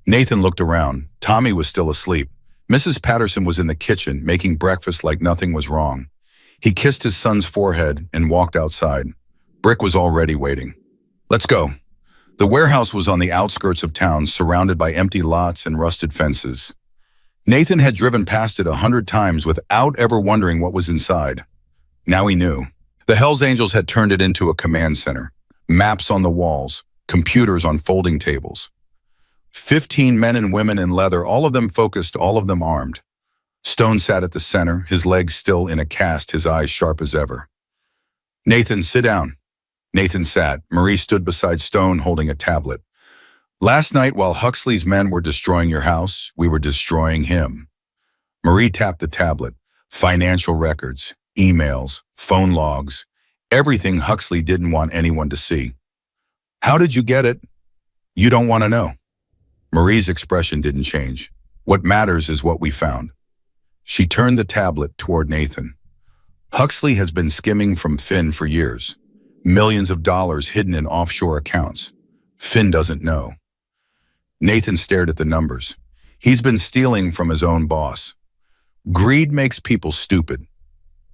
Nathan looked around. Tommy was still asleep. Mrs. Patterson was in the kitchen, making breakfast like nothing was wrong. He kissed his son's forehead and walked outside. Brick was already waiting. Let's go. The warehouse was on the outskirts of town, surrounded by empty lots and rusted fences. Nathan had driven past it 100 times without ever wondering what was inside. Now he knew. The Hells Angels had turned it into a command center. Maps on the walls, computers on folding tables. 15 men and women in leather, all of them focused, all of them armed. Stone sat at the center, his legs still in a cast, his eyes sharp as ever. Nathan, sit down. Nathan sat. Marie stood beside Stone holding a tablet. Last night, while Huxley's men were destroying your house, we were destroying him. Marie tapped the tablet. Financial records, emails, phone logs, everything Huxley didn't want anyone to see. How did you get it? You don't want to know. Marie's expression didn't change. What matters is what we found. She turned the tablet toward Nathan. Huxley has been skimming from Finn for years. Millions of dollars hidden in offshore accounts. Finn doesn't know. Nathan stared at the numbers. He's been stealing from his own boss. Greed makes people stupid.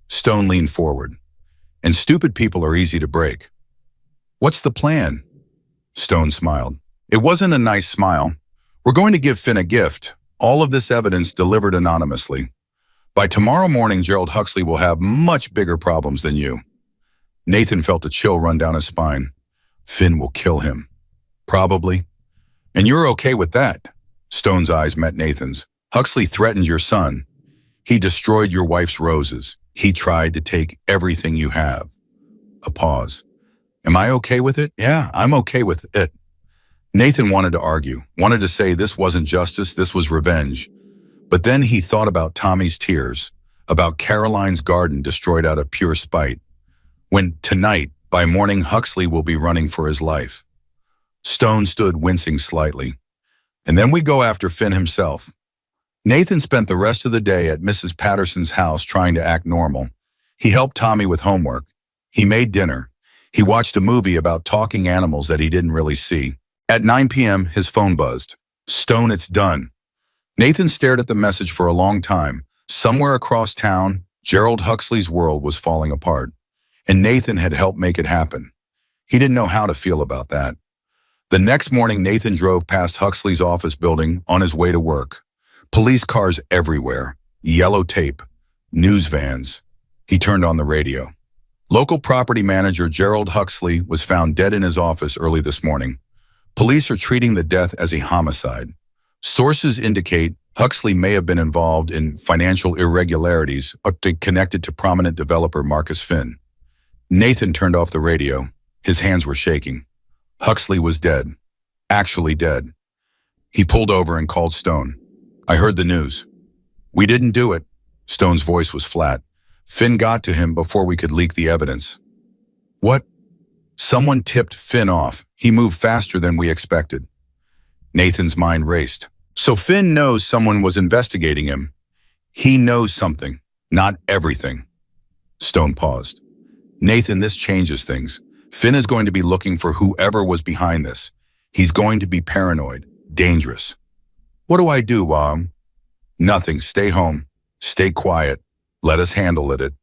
Stone leaned forward. And stupid people are easy to break. What's the plan? Stone smiled. It wasn't a nice smile. We're going to give Finn a gift. All of this evidence delivered anonymously. By tomorrow morning, Gerald Huxley will have much bigger problems than you. Nathan felt a chill run down his spine. Finn will kill him. Probably. And you're okay with that? Stone's eyes met Nathan's. Huxley threatened your son. He destroyed your wife's roses. He tried to take everything you have. A pause. Am I okay with it? Yeah, I'm okay with it. Nathan wanted to argue, wanted to say this wasn't justice, this was revenge. But then he thought about Tommy's tears, about Caroline's garden destroyed out of pure spite. When tonight, by morning, Huxley will be running for his life. Stone stood wincing slightly. And then we go after Finn himself. Nathan spent the rest of the day at Mrs. Patterson's house trying to act normal. He helped Tommy with homework. He made dinner. He watched a movie about talking animals that he didn't really see. At 9 p.m., his phone buzzed. Stone, it's done. Nathan stared at the message for a long time. Somewhere across town, Gerald Huxley's world was falling apart. And Nathan had helped make it happen. He didn't know how to feel about that. The next morning, Nathan drove past Huxley's office building on his way to work. Police cars everywhere, yellow tape, news vans. He turned on the radio. Local property manager Gerald Huxley was found dead in his office early this morning. Police are treating the death as a homicide. Sources indicate Huxley may have been involved in financial irregularities connected to prominent developer Marcus Finn. Nathan turned off the radio. His hands were shaking. Huxley was dead. Actually dead. He pulled over and called Stone. I heard the news. We didn't do it. Stone's voice was flat. Finn got to him before we could leak the evidence. What? Someone tipped Finn off. He moved faster than we expected. Nathan's mind raced. So Finn knows someone was investigating him. He knows something, not everything. Stone paused. Nathan, this changes things. Finn is going to be looking for whoever was behind this. He's going to be paranoid, dangerous. What do I do, Mom? Nothing. Stay home. Stay quiet. Let us handle it.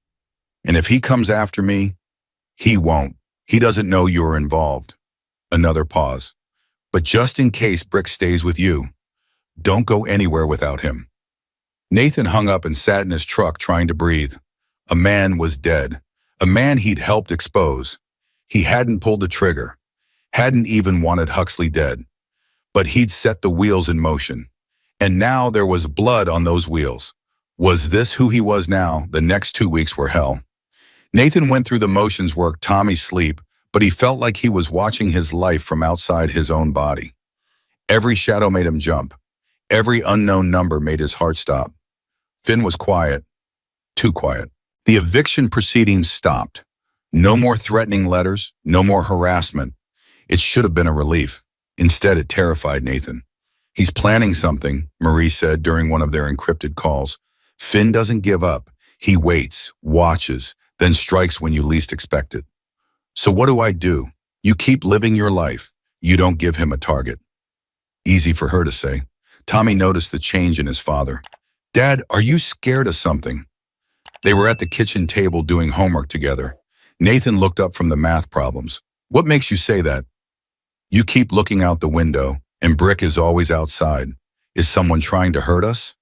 And if he comes after me, he won't. He doesn't know you're involved. Another pause. But just in case Brick stays with you, don't go anywhere without him. Nathan hung up and sat in his truck trying to breathe. A man was dead. A man he'd helped expose. He hadn't pulled the trigger. Hadn't even wanted Huxley dead. But he'd set the wheels in motion. And now there was blood on those wheels. Was this who he was now? The next 2 weeks were hell. Nathan went through the motions work Tommy's sleep, but he felt like he was watching his life from outside his own body. Every shadow made him jump. Every unknown number made his heart stop. Finn was quiet. Too quiet. The eviction proceedings stopped. No more threatening letters, no more harassment. It should have been a relief. Instead, it terrified Nathan. He's planning something, Marie said during one of their encrypted calls. Finn doesn't give up. He waits, watches, then strikes when you least expect it. So what do? You keep living your life. You don't give him a target. Easy for her to say. Tommy noticed the change in his father. Dad, are you scared of something? They were at the kitchen table doing homework together. Nathan looked up from the math problems. What makes you say that? You keep looking out the window, and Brick is always outside. Is someone trying to hurt us?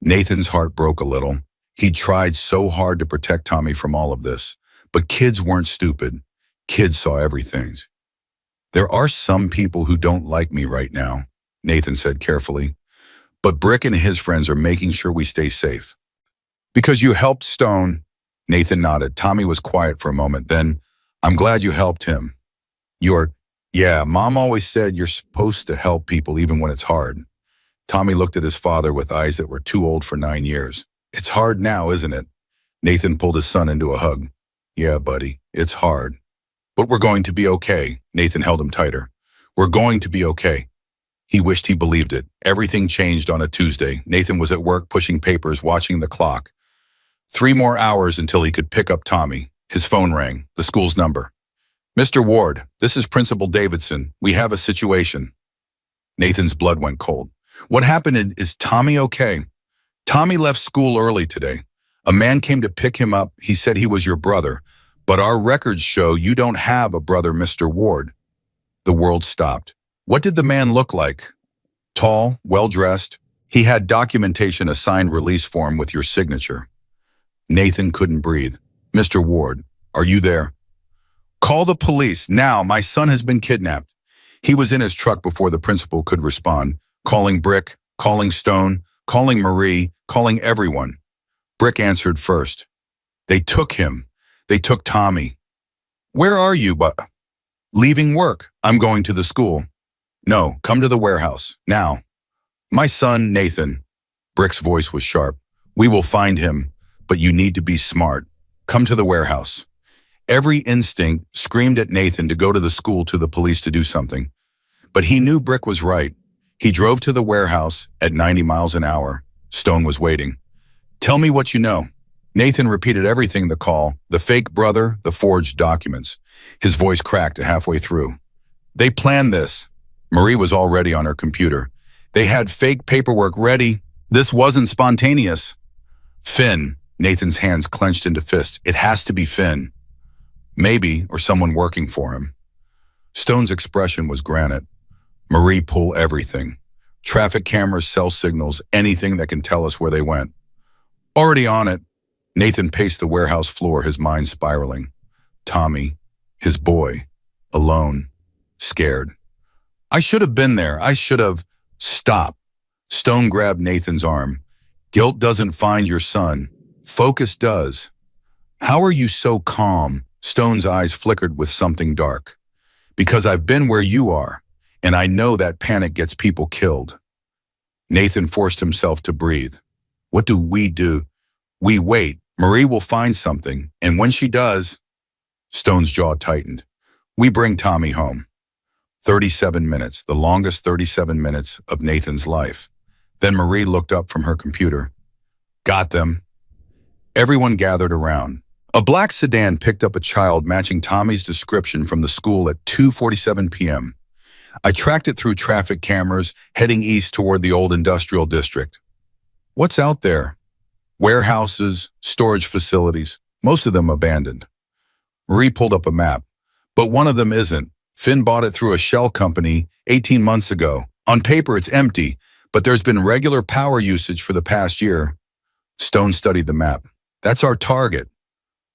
Nathan's heart broke a little. He'd tried so hard to protect Tommy from all of this. But kids weren't stupid. Kids saw everything. There are some people who don't like me right now, Nathan said carefully. But Brick and his friends are making sure we stay safe. Because you helped Stone, Nathan nodded. Tommy was quiet for a moment. Then, I'm glad you helped him. Yeah, Mom always said you're supposed to help people even when it's hard. Tommy looked at his father with eyes that were too old for 9 years. It's hard now, isn't it? Nathan pulled his son into a hug. Yeah, buddy, it's hard. But we're going to be okay. Nathan held him tighter. We're going to be okay. He wished he believed it. Everything changed on a Tuesday. Nathan was at work pushing papers, watching the clock. 3 more hours until he could pick up Tommy. His phone rang, the school's number. Mr. Ward, this is Principal Davidson. We have a situation. Nathan's blood went cold. What happened? Is Tommy okay? Tommy left school early today. A man came to pick him up. He said he was your brother. But our records show you don't have a brother, Mr. Ward. The world stopped. What did the man look like? Tall, well-dressed. He had documentation, a signed release form with your signature. Nathan couldn't breathe. Mr. Ward, are you there? Call the police, now. My son has been kidnapped. He was in his truck before the principal could respond, calling Brick, calling Stone, calling Marie, calling everyone. Brick answered first. They took him. They took Tommy. Where are you, Leaving work. I'm going to the school. No, come to the warehouse, now. My son, Nathan. Brick's voice was sharp. We will find him, but you need to be smart. Come to the warehouse. Every instinct screamed at Nathan to go to the school, to the police, to do something. But he knew Brick was right. He drove to the warehouse at 90 miles an hour. Stone was waiting. Tell me what you know. Nathan repeated everything, the call, the fake brother, the forged documents. His voice cracked halfway through. They planned this. Marie was already on her computer. They had fake paperwork ready. This wasn't spontaneous. Finn. Nathan's hands clenched into fists. It has to be Finn. Maybe, or someone working for him. Stone's expression was granite. Marie, pull everything. Traffic cameras, cell signals, anything that can tell us where they went. Already on it. Nathan paced the warehouse floor, his mind spiraling. Tommy, his boy, alone, scared. I should have been there. I should have. Stop. Stone grabbed Nathan's arm. Guilt doesn't find your son. Focus does. How are you so calm? Stone's eyes flickered with something dark. Because I've been where you are, and I know that panic gets people killed. Nathan forced himself to breathe. What do? We wait. Marie will find something, and when she does, Stone's jaw tightened. We bring Tommy home. 37 minutes, the longest 37 minutes of Nathan's life. Then Marie looked up from her computer. Got them. Everyone gathered around. A black sedan picked up a child matching Tommy's description from the school at 2:47 p.m. I tracked it through traffic cameras, heading east toward the old industrial district. What's out there? Warehouses, storage facilities, most of them abandoned. Marie pulled up a map, but one of them isn't. Finn bought it through a shell company 18 months ago. On paper, it's empty, but there's been regular power usage for the past year. Stone studied the map. That's our target.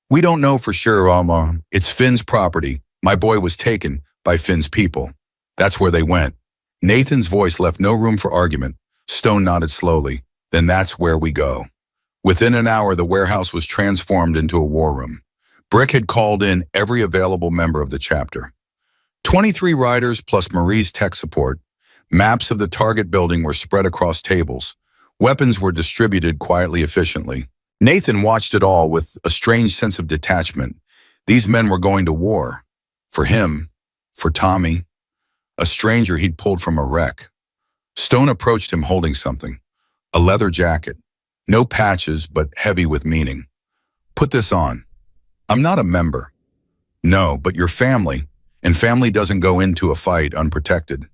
We don't know for sure, Alma. It's Finn's property. My boy was taken by Finn's people. That's where they went. Nathan's voice left no room for argument. Stone nodded slowly. Then that's where we go. Within an hour, the warehouse was transformed into a war room. Brick had called in every available member of the chapter. 23 riders plus Marie's tech support. Maps of the target building were spread across tables. Weapons were distributed quietly, efficiently. Nathan watched it all with a strange sense of detachment. These men were going to war. For him, for Tommy, a stranger he'd pulled from a wreck. Stone approached him holding something. A leather jacket. No patches, but heavy with meaning. Put this on. I'm not a member. No, but your family, and family doesn't go into a fight unprotected.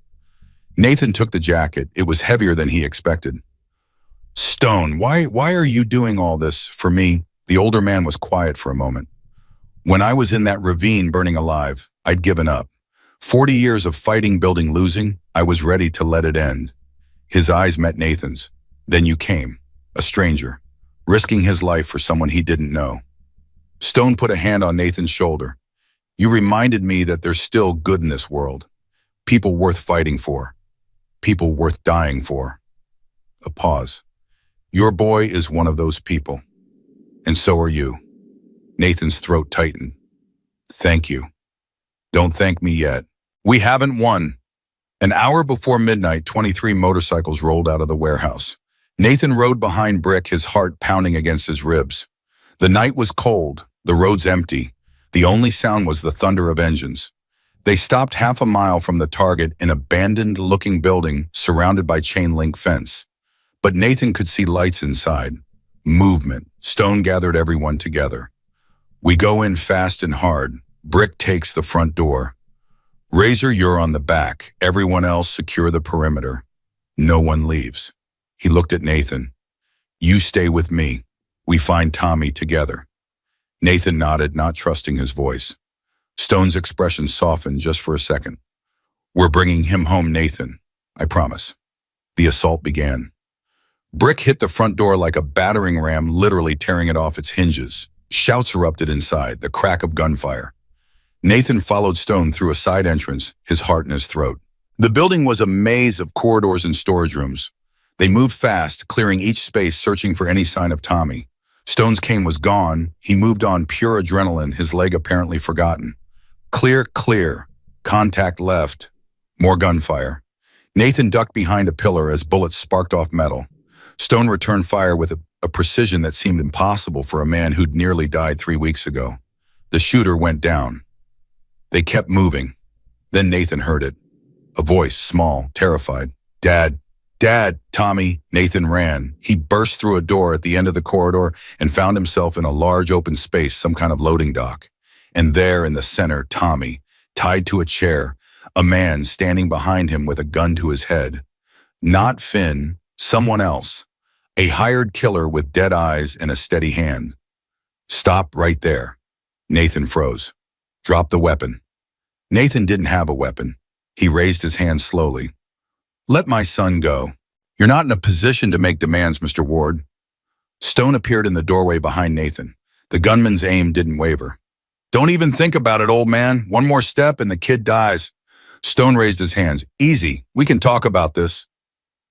Nathan took the jacket. It was heavier than he expected. Stone, why are you doing all this for me? The older man was quiet for a moment. When I was in that ravine burning alive, I'd given up. 40 years of fighting, building, losing, I was ready to let it end. His eyes met Nathan's. Then you came, a stranger, risking his life for someone he didn't know. Stone put a hand on Nathan's shoulder. You reminded me that there's still good in this world. People worth fighting for. People worth dying for. A pause. Your boy is one of those people. And so are you. Nathan's throat tightened. Thank you. Don't thank me yet. We haven't won. An hour before midnight, 23 motorcycles rolled out of the warehouse. Nathan rode behind Brick, his heart pounding against his ribs. The night was cold, the roads empty. The only sound was the thunder of engines. They stopped half a mile from the target, an abandoned-looking building surrounded by chain-link fence. But Nathan could see lights inside. Movement. Stone gathered everyone together. We go in fast and hard. Brick takes the front door. Razor, you're on the back. Everyone else secure the perimeter. No one leaves. He looked at Nathan. You stay with me. We find Tommy together. Nathan nodded, not trusting his voice. Stone's expression softened just for a second. We're bringing him home, Nathan. I promise. The assault began. Brick hit the front door like a battering ram, literally tearing it off its hinges. Shouts erupted inside, the crack of gunfire. Nathan followed Stone through a side entrance, his heart in his throat. The building was a maze of corridors and storage rooms. They moved fast, clearing each space, searching for any sign of Tommy. Stone's cane was gone. He moved on pure adrenaline, his leg apparently forgotten. Clear, clear. Contact left. More gunfire. Nathan ducked behind a pillar as bullets sparked off metal. Stone returned fire with a precision that seemed impossible for a man who'd nearly died 3 weeks ago. The shooter went down. They kept moving. Then Nathan heard it. A voice, small, terrified. Dad, Dad, Tommy. Nathan ran. He burst through a door at the end of the corridor and found himself in a large open space, some kind of loading dock. And there in the center, Tommy, tied to a chair, a man standing behind him with a gun to his head. Not Finn, someone else. A hired killer with dead eyes and a steady hand. Stop right there. Nathan froze. Drop the weapon. Nathan didn't have a weapon. He raised his hand slowly. Let my son go. You're not in a position to make demands, Mr. Ward. Stone appeared in the doorway behind Nathan. The gunman's aim didn't waver. Don't even think about it, old man. One more step and the kid dies. Stone raised his hands. Easy. We can talk about this.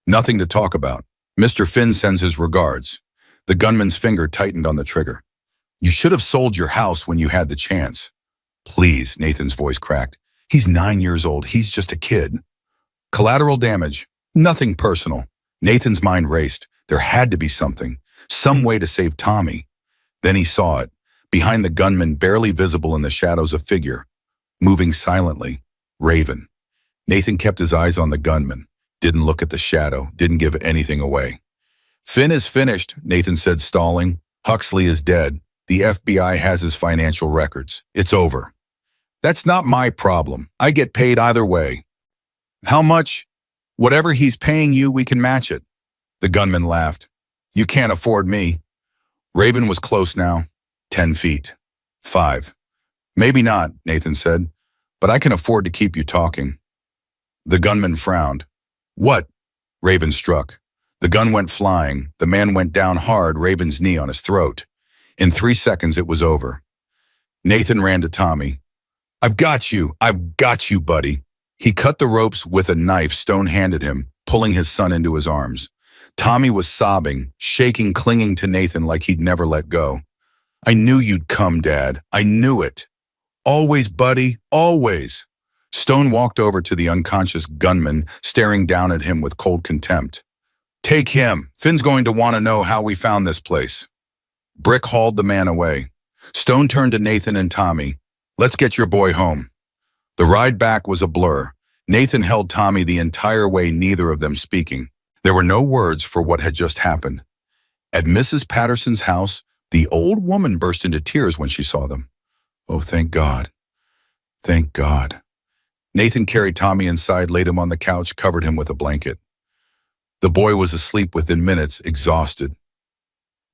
Nothing to talk about. Mr. Finn sends his regards. The gunman's finger tightened on the trigger. You should have sold your house when you had the chance. Please, Nathan's voice cracked. He's 9 years old. He's just a kid. Collateral damage. Nothing personal. Nathan's mind raced. There had to be something. Some way to save Tommy. Then he saw it. Behind the gunman, barely visible in the shadows, a figure. Moving silently. Raven. Nathan kept his eyes on the gunman. Didn't look at the shadow. Didn't give anything away. Finn is finished, Nathan said, stalling. Huxley is dead. The FBI has his financial records. It's over. That's not my problem. I get paid either way. How much? Whatever he's paying you, we can match it. The gunman laughed. You can't afford me. Raven was close now. 10 feet. 5. Maybe not, Nathan said, but I can afford to keep you talking. The gunman frowned. What? Raven struck. The gun went flying. The man went down hard, Raven's knee on his throat. In 3 seconds, it was over. Nathan ran to Tommy. I've got you, buddy. He cut the ropes with a knife Stone handed him, pulling his son into his arms. Tommy was sobbing, shaking, clinging to Nathan like he'd never let go. I knew you'd come, Dad. I knew it. Always, buddy, always. Stone walked over to the unconscious gunman, staring down at him with cold contempt. Take him. Finn's going to want to know how we found this place. Brick hauled the man away. Stone turned to Nathan and Tommy. Let's get your boy home. The ride back was a blur. Nathan held Tommy the entire way, neither of them speaking. There were no words for what had just happened. At Mrs. Patterson's house, the old woman burst into tears when she saw them. Oh, thank God. Thank God. Nathan carried Tommy inside, laid him on the couch, covered him with a blanket. The boy was asleep within minutes, exhausted,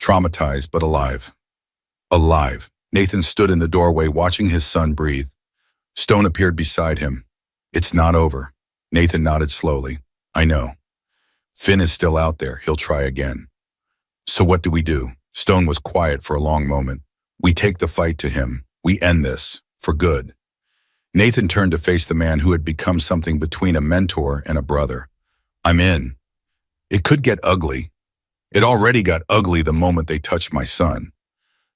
traumatized but alive. Alive. Nathan stood in the doorway watching his son breathe. Stone appeared beside him. It's not over. Nathan nodded slowly. I know. Finn is still out there. He'll try again. So what do we do? Stone was quiet for a long moment. We take the fight to him. We end this. For good. Nathan turned to face the man who had become something between a mentor and a brother. I'm in. It could get ugly. It already got ugly the moment they touched my son.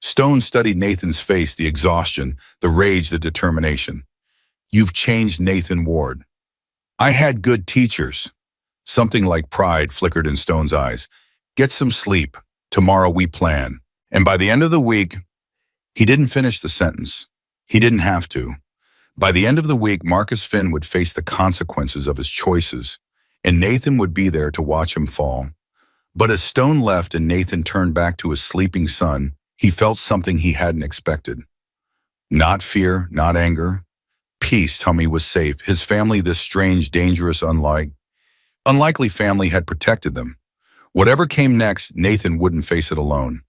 Stone studied Nathan's face, the exhaustion, the rage, the determination. You've changed Nathan Ward. I had good teachers. Something like pride flickered in Stone's eyes. Get some sleep. Tomorrow we plan. And by the end of the week, he didn't finish the sentence. He didn't have to. By the end of the week, Marcus Finn would face the consequences of his choices, and Nathan would be there to watch him fall. But as Stone left and Nathan turned back to his sleeping son, he felt something he hadn't expected. Not fear, not anger. Peace. Tommy was safe. His family, this strange, dangerous, unlikely family, had protected them. Whatever came next, Nathan wouldn't face it alone.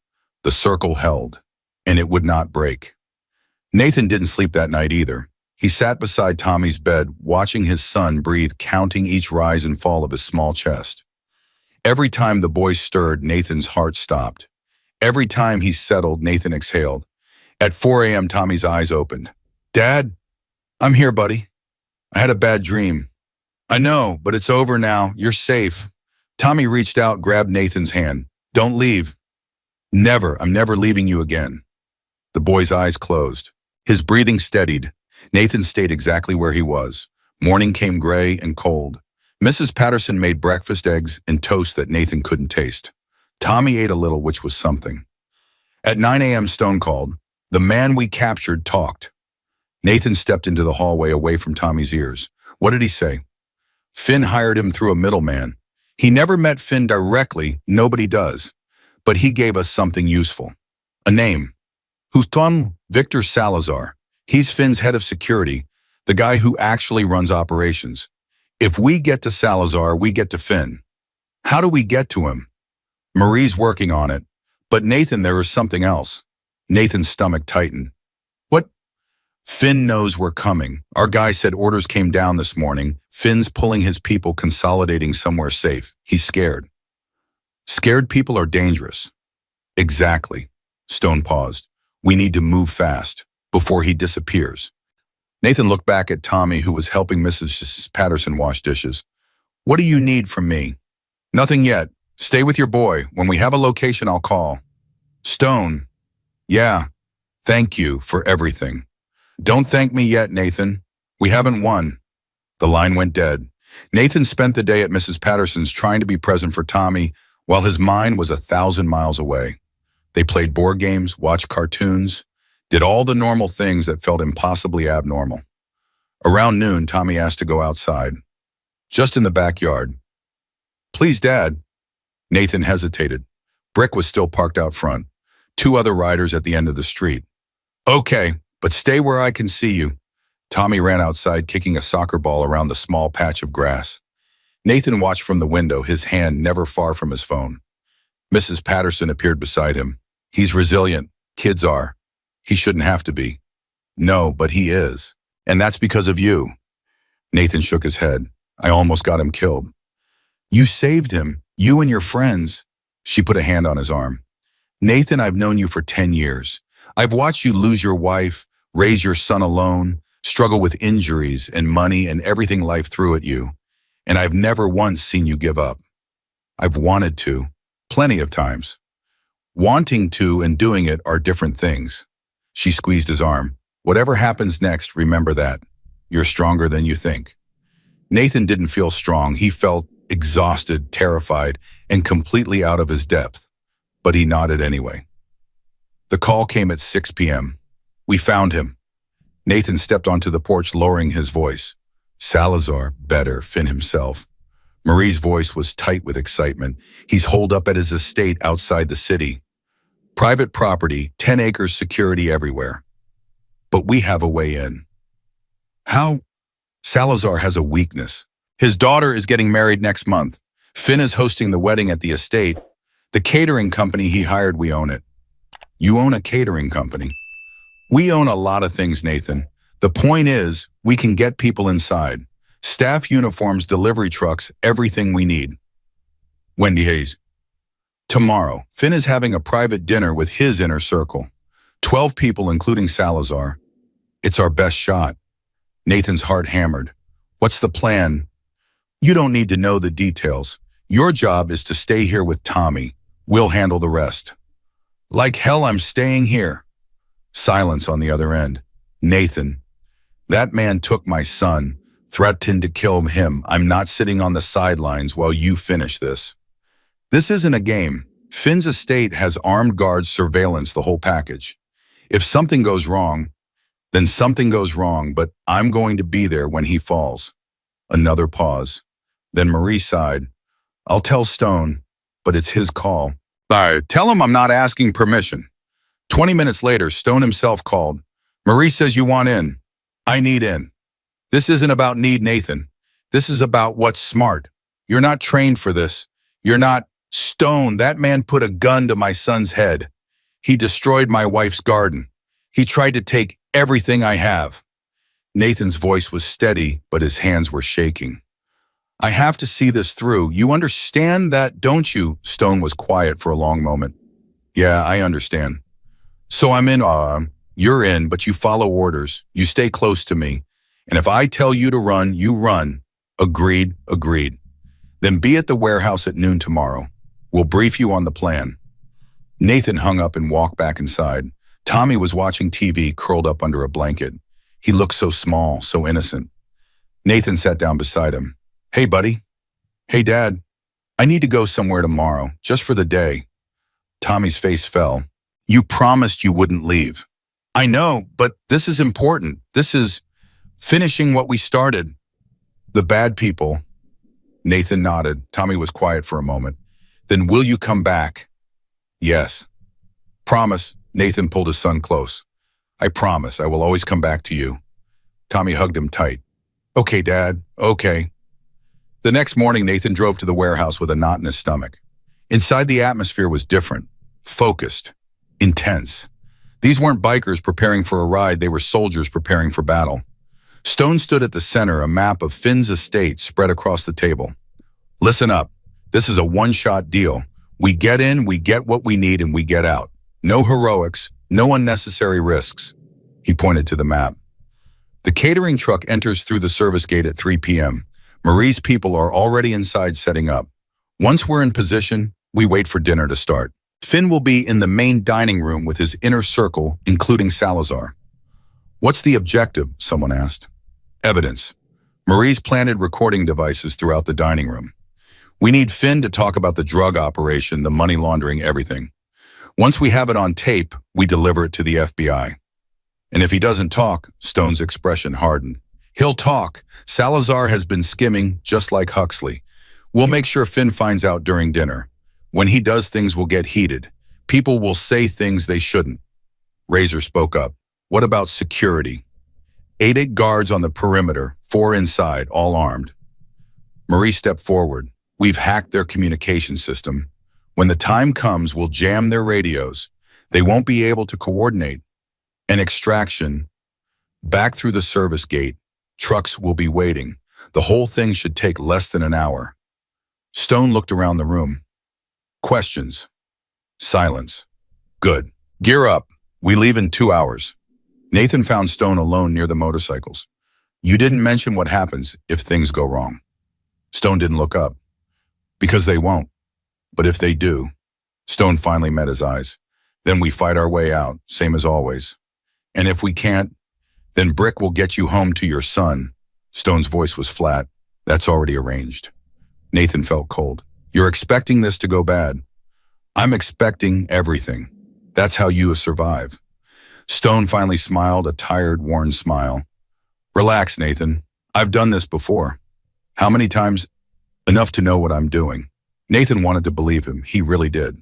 The circle held, and it would not break. Nathan didn't sleep that night either. He sat beside Tommy's bed, watching his son breathe, counting each rise and fall of his small chest. Every time the boy stirred, Nathan's heart stopped. Every time he settled, Nathan exhaled. At 4 a.m., Tommy's eyes opened. Dad, I'm here, buddy. I had a bad dream. I know, but it's over now. You're safe. Tommy reached out, grabbed Nathan's hand. Don't leave. Never. I'm never leaving you again. The boy's eyes closed. His breathing steadied. Nathan stayed exactly where he was. Morning came gray and cold. Mrs. Patterson made breakfast, eggs, and toast that Nathan couldn't taste. Tommy ate a little, which was something. At 9 a.m., Stone called. The man we captured talked. Nathan stepped into the hallway away from Tommy's ears. What did he say? Finn hired him through a middleman. He never met Finn directly, nobody does. But he gave us something useful. A name. Houghton Victor Salazar. He's Finn's head of security, the guy who actually runs operations. If we get to Salazar, we get to Finn. How do we get to him? Marie's working on it. But Nathan, there is something else. Nathan's stomach tightened. What? Finn knows we're coming. Our guy said orders came down this morning. Finn's pulling his people, consolidating somewhere safe. He's scared. Scared people are dangerous. Exactly. Stone paused. We need to move fast, before he disappears. Nathan looked back at Tommy, who was helping Mrs. Patterson wash dishes. What do you need from me? Nothing yet. Stay with your boy. When we have a location, I'll call. Stone. Yeah. Thank you for everything. Don't thank me yet, Nathan. We haven't won. The line went dead. Nathan spent the day at Mrs. Patterson's trying to be present for Tommy, while his mind was 1,000 miles away. They played board games, watched cartoons, did all the normal things that felt impossibly abnormal. Around noon, Tommy asked to go outside. Just in the backyard. Please, Dad. Nathan hesitated. Brick was still parked out front. 2 other riders at the end of the street. Okay, but stay where I can see you. Tommy ran outside, kicking a soccer ball around the small patch of grass. Nathan watched from the window, his hand never far from his phone. Mrs. Patterson appeared beside him. He's resilient. Kids are. He shouldn't have to be. No, but he is. And that's because of you. Nathan shook his head. I almost got him killed. You saved him. You and your friends. She put a hand on his arm. Nathan, I've known you for 10 years. I've watched you lose your wife, raise your son alone, struggle with injuries and money and everything life threw at you. And I've never once seen you give up. I've wanted to, plenty of times. Wanting to and doing it are different things. She squeezed his arm. Whatever happens next, remember that. You're stronger than you think. Nathan didn't feel strong. He felt exhausted, terrified, and completely out of his depth. But he nodded anyway. The call came at 6 p.m. We found him. Nathan stepped onto the porch, lowering his voice. Salazar, better, Finn himself. Marie's voice was tight with excitement. He's holed up at his estate outside the city. Private property, 10 acres, security everywhere. But we have a way in. How? Salazar has a weakness. His daughter is getting married next month. Finn is hosting the wedding at the estate. The catering company he hired, we own it. You own a catering company. We own a lot of things, Nathan. The point is, we can get people inside. Staff uniforms, delivery trucks, everything we need. Wendy Hayes. Tomorrow, Finn is having a private dinner with his inner circle. 12 people, including Salazar. It's our best shot. Nathan's heart hammered. What's the plan? You don't need to know the details. Your job is to stay here with Tommy. We'll handle the rest. Like hell, I'm staying here. Silence on the other end. Nathan. That man took my son, threatened to kill him. I'm not sitting on the sidelines while you finish this. This isn't a game. Finn's estate has armed guards, surveillance, the whole package. If something goes wrong, then something goes wrong, but I'm going to be there when he falls. Another pause. Then Marie sighed. I'll tell Stone, but it's his call. Tell him I'm not asking permission. 20 minutes later, Stone himself called. Marie says you want in. I need in. This isn't about need, Nathan. This is about what's smart. You're not trained for this. You're not. Stone, that man put a gun to my son's head. He destroyed my wife's garden. He tried to take everything I have. Nathan's voice was steady, but his hands were shaking. I have to see this through. You understand that, don't you? Stone was quiet for a long moment. Yeah, I understand. So I'm in. You're in, but you follow orders. You stay close to me. And if I tell you to run, you run. Agreed, agreed. Then be at the warehouse at noon tomorrow. We'll brief you on the plan. Nathan hung up and walked back inside. Tommy was watching TV, curled up under a blanket. He looked so small, so innocent. Nathan sat down beside him. Hey, buddy. Hey, Dad. I need to go somewhere tomorrow, just for the day. Tommy's face fell. You promised you wouldn't leave. I know, but this is important. This is finishing what we started. The bad people. Nathan nodded. Tommy was quiet for a moment. Then will you come back? Yes. Promise. Nathan pulled his son close. I promise I will always come back to you. Tommy hugged him tight. Okay, Dad. Okay. The next morning, Nathan drove to the warehouse with a knot in his stomach. Inside, the atmosphere was different, focused, intense. These weren't bikers preparing for a ride, they were soldiers preparing for battle. Stone stood at the center, a map of Finn's estate spread across the table. Listen up. This is a one-shot deal. We get in, we get what we need, and we get out. No heroics, no unnecessary risks. He pointed to the map. The catering truck enters through the service gate at 3 p.m. Marie's people are already inside setting up. Once we're in position, we wait for dinner to start. Finn will be in the main dining room with his inner circle, including Salazar. What's the objective? Someone asked. Evidence. Marie's planted recording devices throughout the dining room. We need Finn to talk about the drug operation, the money laundering, everything. Once we have it on tape, we deliver it to the FBI. And if he doesn't talk, Stone's expression hardened. He'll talk. Salazar has been skimming, just like Huxley. We'll make sure Finn finds out during dinner. When he does, things will get heated. People will say things they shouldn't. Razor spoke up. What about security? 8 guards on the perimeter, 4 inside, all armed. Marie stepped forward. We've hacked their communication system. When the time comes, we'll jam their radios. They won't be able to coordinate. An extraction. Back through the service gate. Trucks will be waiting. The whole thing should take less than an hour. Stone looked around the room. Questions. Silence. Good. Gear up. We leave in 2 hours. Nathan found Stone alone near the motorcycles. You didn't mention what happens if things go wrong. Stone didn't look up. Because they won't. But if they do, Stone finally met his eyes. Then we fight our way out, same as always. And if we can't, then Brick will get you home to your son. Stone's voice was flat. That's already arranged. Nathan felt cold. You're expecting this to go bad. I'm expecting everything. That's how you survive. Stone finally smiled, a tired, worn smile. Relax, Nathan. I've done this before. How many times? Enough to know what I'm doing. Nathan wanted to believe him. He really did.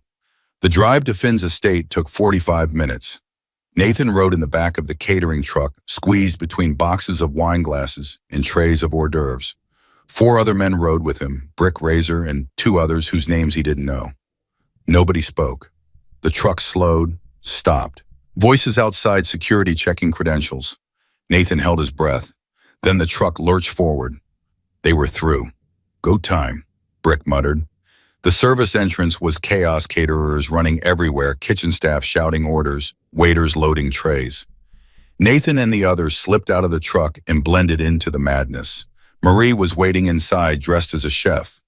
The drive to Finn's estate took 45 minutes. Nathan rode in the back of the catering truck, squeezed between boxes of wine glasses and trays of hors d'oeuvres. 4 other men rode with him, Brick, Razor, and 2 others whose names he didn't know. Nobody spoke. The truck slowed, stopped. Voices outside security checking credentials. Nathan held his breath. Then the truck lurched forward. They were through. Go time, Brick muttered. The service entrance was chaos, caterers running everywhere, kitchen staff shouting orders, waiters loading trays. Nathan and the others slipped out of the truck and blended into the madness. Marie was waiting inside, dressed as a chef.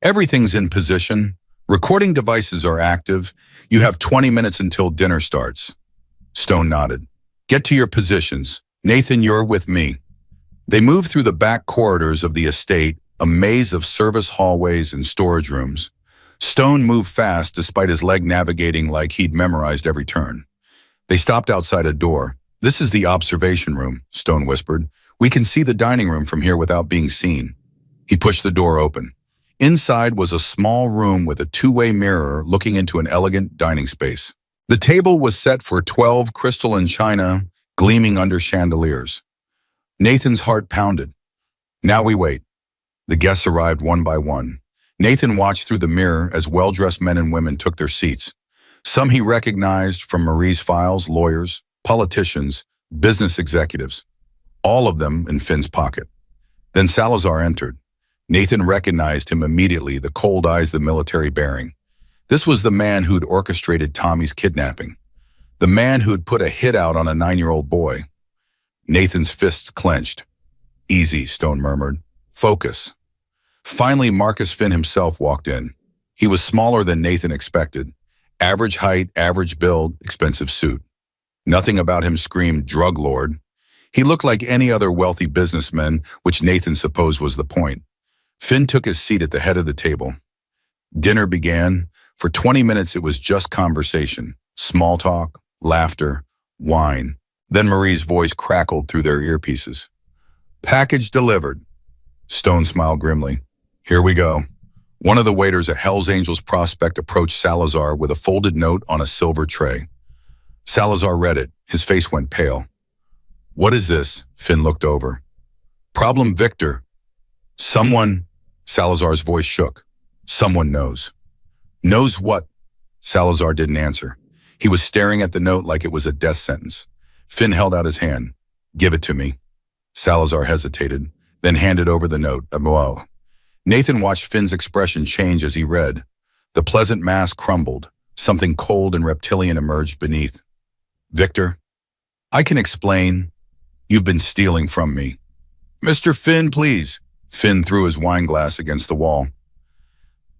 Everything's in position. Recording devices are active. You have 20 minutes until dinner starts. Stone nodded. Get to your positions. Nathan, you're with me. They moved through the back corridors of the estate, a maze of service hallways and storage rooms. Stone moved fast despite his leg navigating like he'd memorized every turn. They stopped outside a door. This is the observation room, Stone whispered. We can see the dining room from here without being seen. He pushed the door open. Inside was a small room with a two-way mirror looking into an elegant dining space. The table was set for 12 crystal and china, gleaming under chandeliers. Nathan's heart pounded. Now we wait. The guests arrived one by one. Nathan watched through the mirror as well-dressed men and women took their seats. Some he recognized from Marie's files, lawyers, politicians, business executives. All of them in Finn's pocket. Then Salazar entered. Nathan recognized him immediately, the cold eyes the military bearing. This was the man who'd orchestrated Tommy's kidnapping. The man who'd put a hit out on a 9-year-old boy. Nathan's fists clenched. Easy, Stone murmured. Focus. Finally, Marcus Finn himself walked in. He was smaller than Nathan expected. Average height, average build, expensive suit. Nothing about him screamed drug lord. He looked like any other wealthy businessman, which Nathan supposed was the point. Finn took his seat at the head of the table. Dinner began. For 20 minutes it was just conversation, small talk, laughter, wine. Then Marie's voice crackled through their earpieces. Package delivered. Stone smiled grimly. Here we go. One of the waiters at Hell's Angels Prospect approached Salazar with a folded note on a silver tray. Salazar read it. His face went pale. What is this? Finn looked over. Problem Victor. Someone, Salazar's voice shook. Someone knows. Knows what? Salazar didn't answer. He was staring at the note like it was a death sentence. Finn held out his hand. Give it to me. Salazar hesitated, then handed over the note. Whoa. Nathan watched Finn's expression change as he read. The pleasant mask crumbled. Something cold and reptilian emerged beneath. Victor, I can explain. You've been stealing from me. Mr. Finn, please. Finn threw his wine glass against the wall.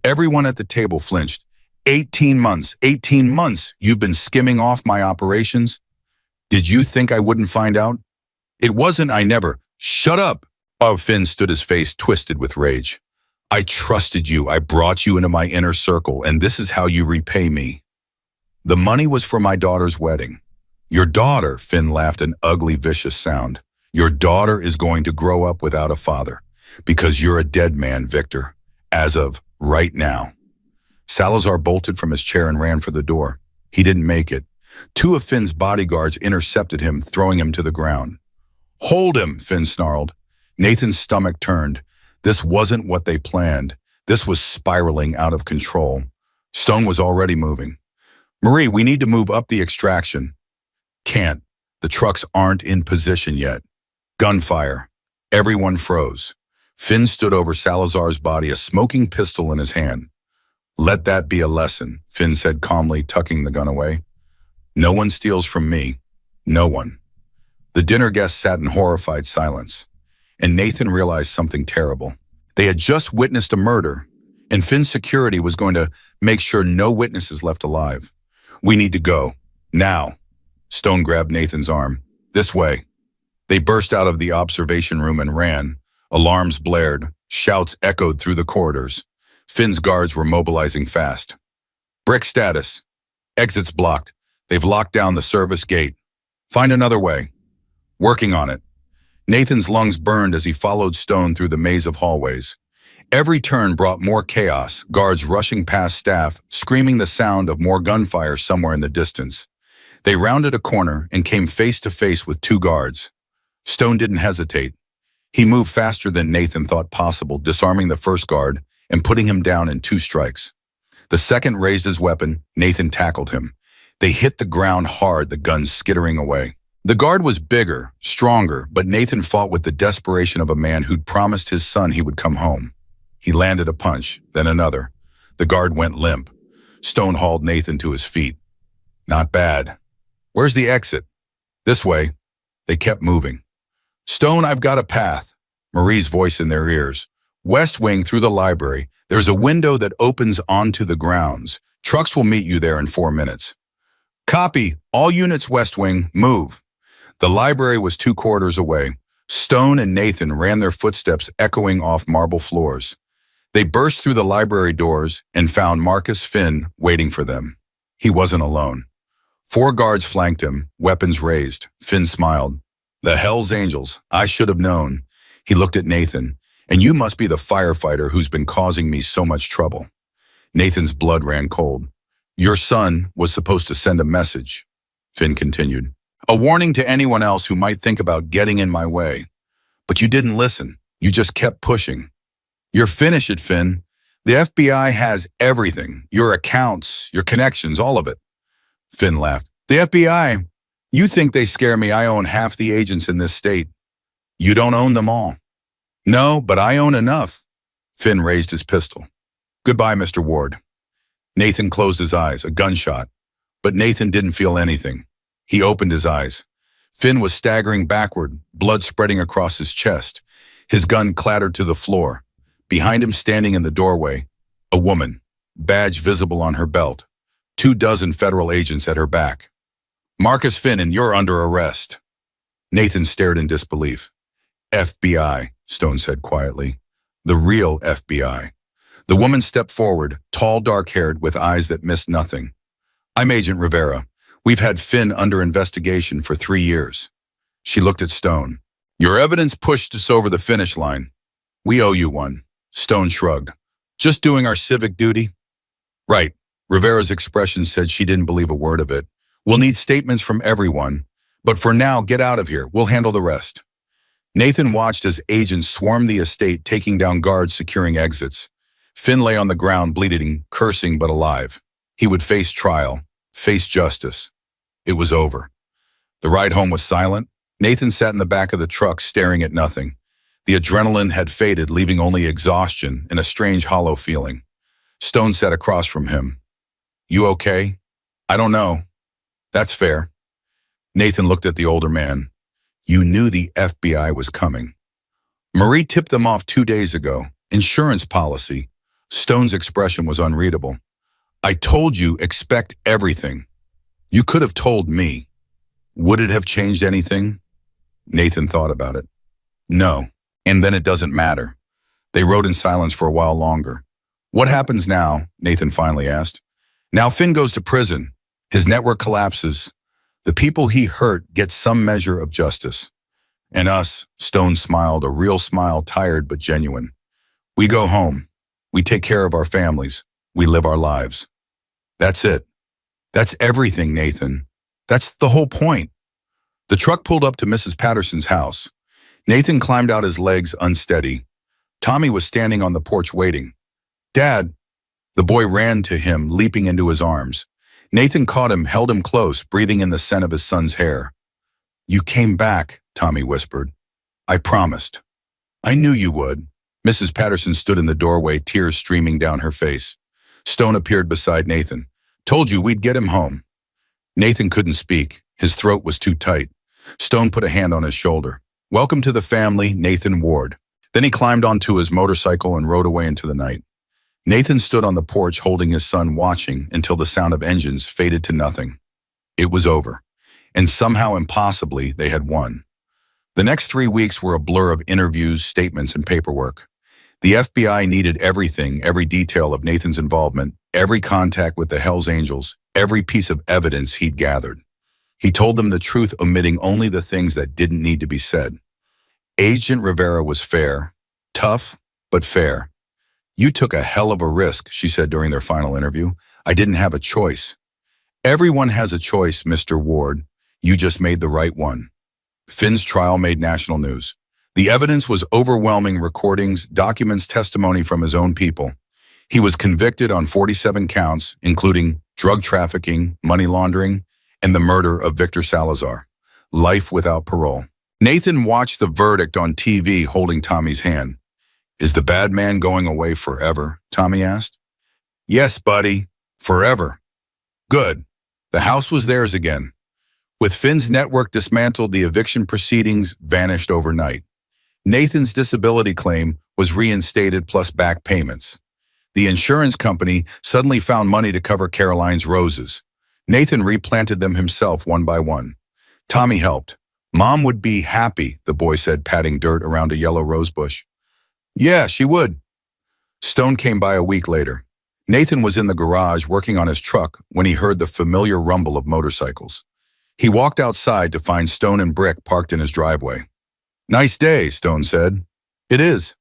Everyone at the table flinched. 18 months, 18 months, you've been skimming off my operations? Did you think I wouldn't find out? It wasn't I never. Shut up. Oh, Finn stood, his face twisted with rage. I trusted you. I brought you into my inner circle, and this is how you repay me. The money was for my daughter's wedding. Your daughter, Finn laughed an ugly, vicious sound. Your daughter is going to grow up without a father, because you're a dead man, Victor, as of right now. Salazar bolted from his chair and ran for the door. He didn't make it. Two of Finn's bodyguards intercepted him, throwing him to the ground. Hold him, Finn snarled. Nathan's stomach turned. This wasn't what they planned. This was spiraling out of control. Stone was already moving. Marie, we need to move up the extraction. Can't. The trucks aren't in position yet. Gunfire. Everyone froze. Finn stood over Salazar's body, a smoking pistol in his hand. Let that be a lesson, Finn said calmly, tucking the gun away. No one steals from me. No one. The dinner guests sat in horrified silence. And Nathan realized something terrible. They had just witnessed a murder, and Finn's security was going to make sure no witnesses left alive. We need to go. Now. Stone grabbed Nathan's arm. This way. They burst out of the observation room and ran. Alarms blared. Shouts echoed through the corridors. Finn's guards were mobilizing fast. Brick status. Exits blocked. They've locked down the service gate. Find another way. Working on it. Nathan's lungs burned as he followed Stone through the maze of hallways. Every turn brought more chaos, guards rushing past staff, screaming the sound of more gunfire somewhere in the distance. They rounded a corner and came face to face with two guards. Stone didn't hesitate. He moved faster than Nathan thought possible, disarming the first guard and putting him down in 2 strikes. The second raised his weapon. Nathan tackled him. They hit the ground hard, the guns skittering away. The guard was bigger, stronger, but Nathan fought with the desperation of a man who'd promised his son he would come home. He landed a punch, then another. The guard went limp. Stone hauled Nathan to his feet. Not bad. Where's the exit? This way. They kept moving. Stone, I've got a path. Marie's voice in their ears. West wing through the library. There's a window that opens onto the grounds. Trucks will meet you there in 4 minutes. Copy. All units West wing, move. The library was 2 corridors away. Stone and Nathan ran their footsteps echoing off marble floors. They burst through the library doors and found Marcus Finn waiting for them. He wasn't alone. 4 guards flanked him, weapons raised. Finn smiled. The Hell's Angels, I should have known. He looked at Nathan. And you must be the firefighter who's been causing me so much trouble. Nathan's blood ran cold. Your son was supposed to send a message, Finn continued. A warning to anyone else who might think about getting in my way. But you didn't listen. You just kept pushing. You're finished it, Finn. The FBI has everything. Your accounts, your connections, all of it. Finn laughed. The FBI? You think they scare me? I own half the agents in this state. You don't own them all. No, but I own enough. Finn raised his pistol. Goodbye, Mr. Ward. Nathan closed his eyes, a gunshot. But Nathan didn't feel anything. He opened his eyes. Finn was staggering backward, blood spreading across his chest. His gun clattered to the floor. Behind him, standing in the doorway, a woman, badge visible on her belt, 24 federal agents at her back. Marcus Finn, and you're under arrest. Nathan stared in disbelief. FBI, Stone said quietly. The real FBI. The woman stepped forward, tall, dark-haired, with eyes that missed nothing. I'm Agent Rivera. We've had Finn under investigation for 3 years. She looked at Stone. Your evidence pushed us over the finish line. We owe you one. Stone shrugged. Just doing our civic duty? Right. Rivera's expression said she didn't believe a word of it. We'll need statements from everyone. But for now, get out of here. We'll handle the rest. Nathan watched as agents swarmed the estate, taking down guards securing exits. Finn lay on the ground, bleeding, cursing, but alive. He would face trial, face justice. It was over. The ride home was silent. Nathan sat in the back of the truck, staring at nothing. The adrenaline had faded, leaving only exhaustion and a strange, hollow feeling. Stone sat across from him. You okay? I don't know. That's fair. Nathan looked at the older man. You knew the FBI was coming. Marie tipped them off 2 days ago. Insurance policy. Stone's expression was unreadable. I told you, expect everything. You could have told me. Would it have changed anything? Nathan thought about it. No, and then it doesn't matter. They rode in silence for a while longer. What happens now? Nathan finally asked. Now Finn goes to prison. His network collapses. The people he hurt get some measure of justice. And us, Stone smiled, a real smile, tired but genuine. We go home. We take care of our families. We live our lives. That's it. That's everything, Nathan. That's the whole point. The truck pulled up to Mrs. Patterson's house. Nathan climbed out, his legs unsteady. Tommy was standing on the porch waiting. Dad. The boy ran to him, leaping into his arms. Nathan caught him, held him close, breathing in the scent of his son's hair. You came back, Tommy whispered. I promised. I knew you would. Mrs. Patterson stood in the doorway, tears streaming down her face. Stone appeared beside Nathan. Told you we'd get him home. Nathan couldn't speak. His throat was too tight. Stone put a hand on his shoulder. Welcome to the family, Nathan Ward. Then he climbed onto his motorcycle and rode away into the night. Nathan stood on the porch holding his son, watching until the sound of engines faded to nothing. It was over. And somehow, impossibly, they had won. The next 3 weeks were a blur of interviews, statements, and paperwork. The FBI needed everything, every detail of Nathan's involvement, every contact with the Hell's Angels, every piece of evidence he'd gathered. He told them the truth, omitting only the things that didn't need to be said. Agent Rivera was fair, tough, but fair. You took a hell of a risk, she said during their final interview. I didn't have a choice. Everyone has a choice, Mr. Ward. You just made the right one. Finn's trial made national news. The evidence was overwhelming: recordings, documents, testimony from his own people. He was convicted on 47 counts, including drug trafficking, money laundering, and the murder of Victor Salazar. Life without parole. Nathan watched the verdict on TV holding Tommy's hand. Is the bad man going away forever? Tommy asked. Yes, buddy. Forever. Good. The house was theirs again. With Finn's network dismantled, the eviction proceedings vanished overnight. Nathan's disability claim was reinstated plus back payments. The insurance company suddenly found money to cover Caroline's roses. Nathan replanted them himself one by one. Tommy helped. Mom would be happy, the boy said, patting dirt around a yellow rose bush. Yeah, she would. Stone came by a week later. Nathan was in the garage working on his truck when he heard the familiar rumble of motorcycles. He walked outside to find Stone and Brick parked in his driveway. Nice day, Stone said. It is.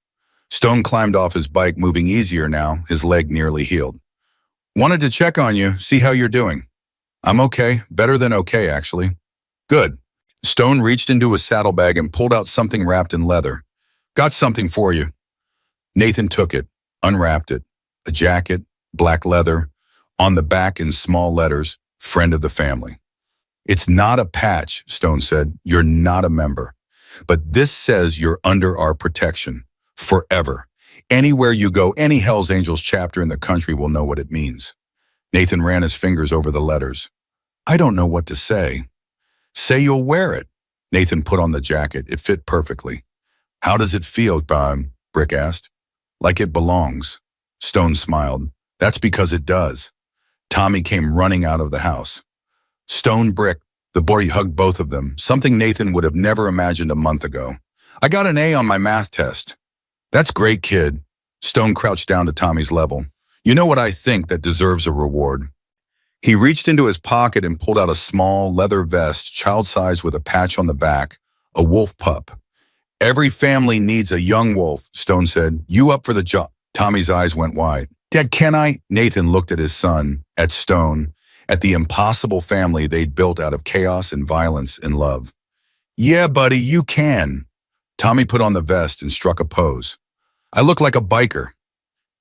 Stone climbed off his bike, moving easier now, his leg nearly healed. Wanted to check on you, see how you're doing. I'm okay, better than okay, actually. Good. Stone reached into his saddlebag and pulled out something wrapped in leather. Got something for you. Nathan took it, unwrapped it. A jacket, black leather, on the back in small letters, friend of the family. It's not a patch, Stone said. You're not a member. But this says you're under our protection. Forever. Anywhere you go, any Hells Angels chapter in the country will know what it means. Nathan ran his fingers over the letters. I don't know what to say. Say you'll wear it. Nathan put on the jacket. It fit perfectly. How does it feel, Brick asked. Like it belongs. Stone smiled. That's because it does. Tommy came running out of the house. Stone, Brick, the boy hugged both of them, something Nathan would have never imagined a month ago. I got an A on my math test. That's great, kid. Stone crouched down to Tommy's level. You know what I think that deserves a reward. He reached into his pocket and pulled out a small leather vest, child-sized with a patch on the back, a wolf pup. Every family needs a young wolf, Stone said. You up for the job? Tommy's eyes went wide. Dad, can I? Nathan looked at his son, at Stone, at the impossible family they'd built out of chaos and violence and love. Yeah, buddy, you can. Tommy put on the vest and struck a pose. I look like a biker.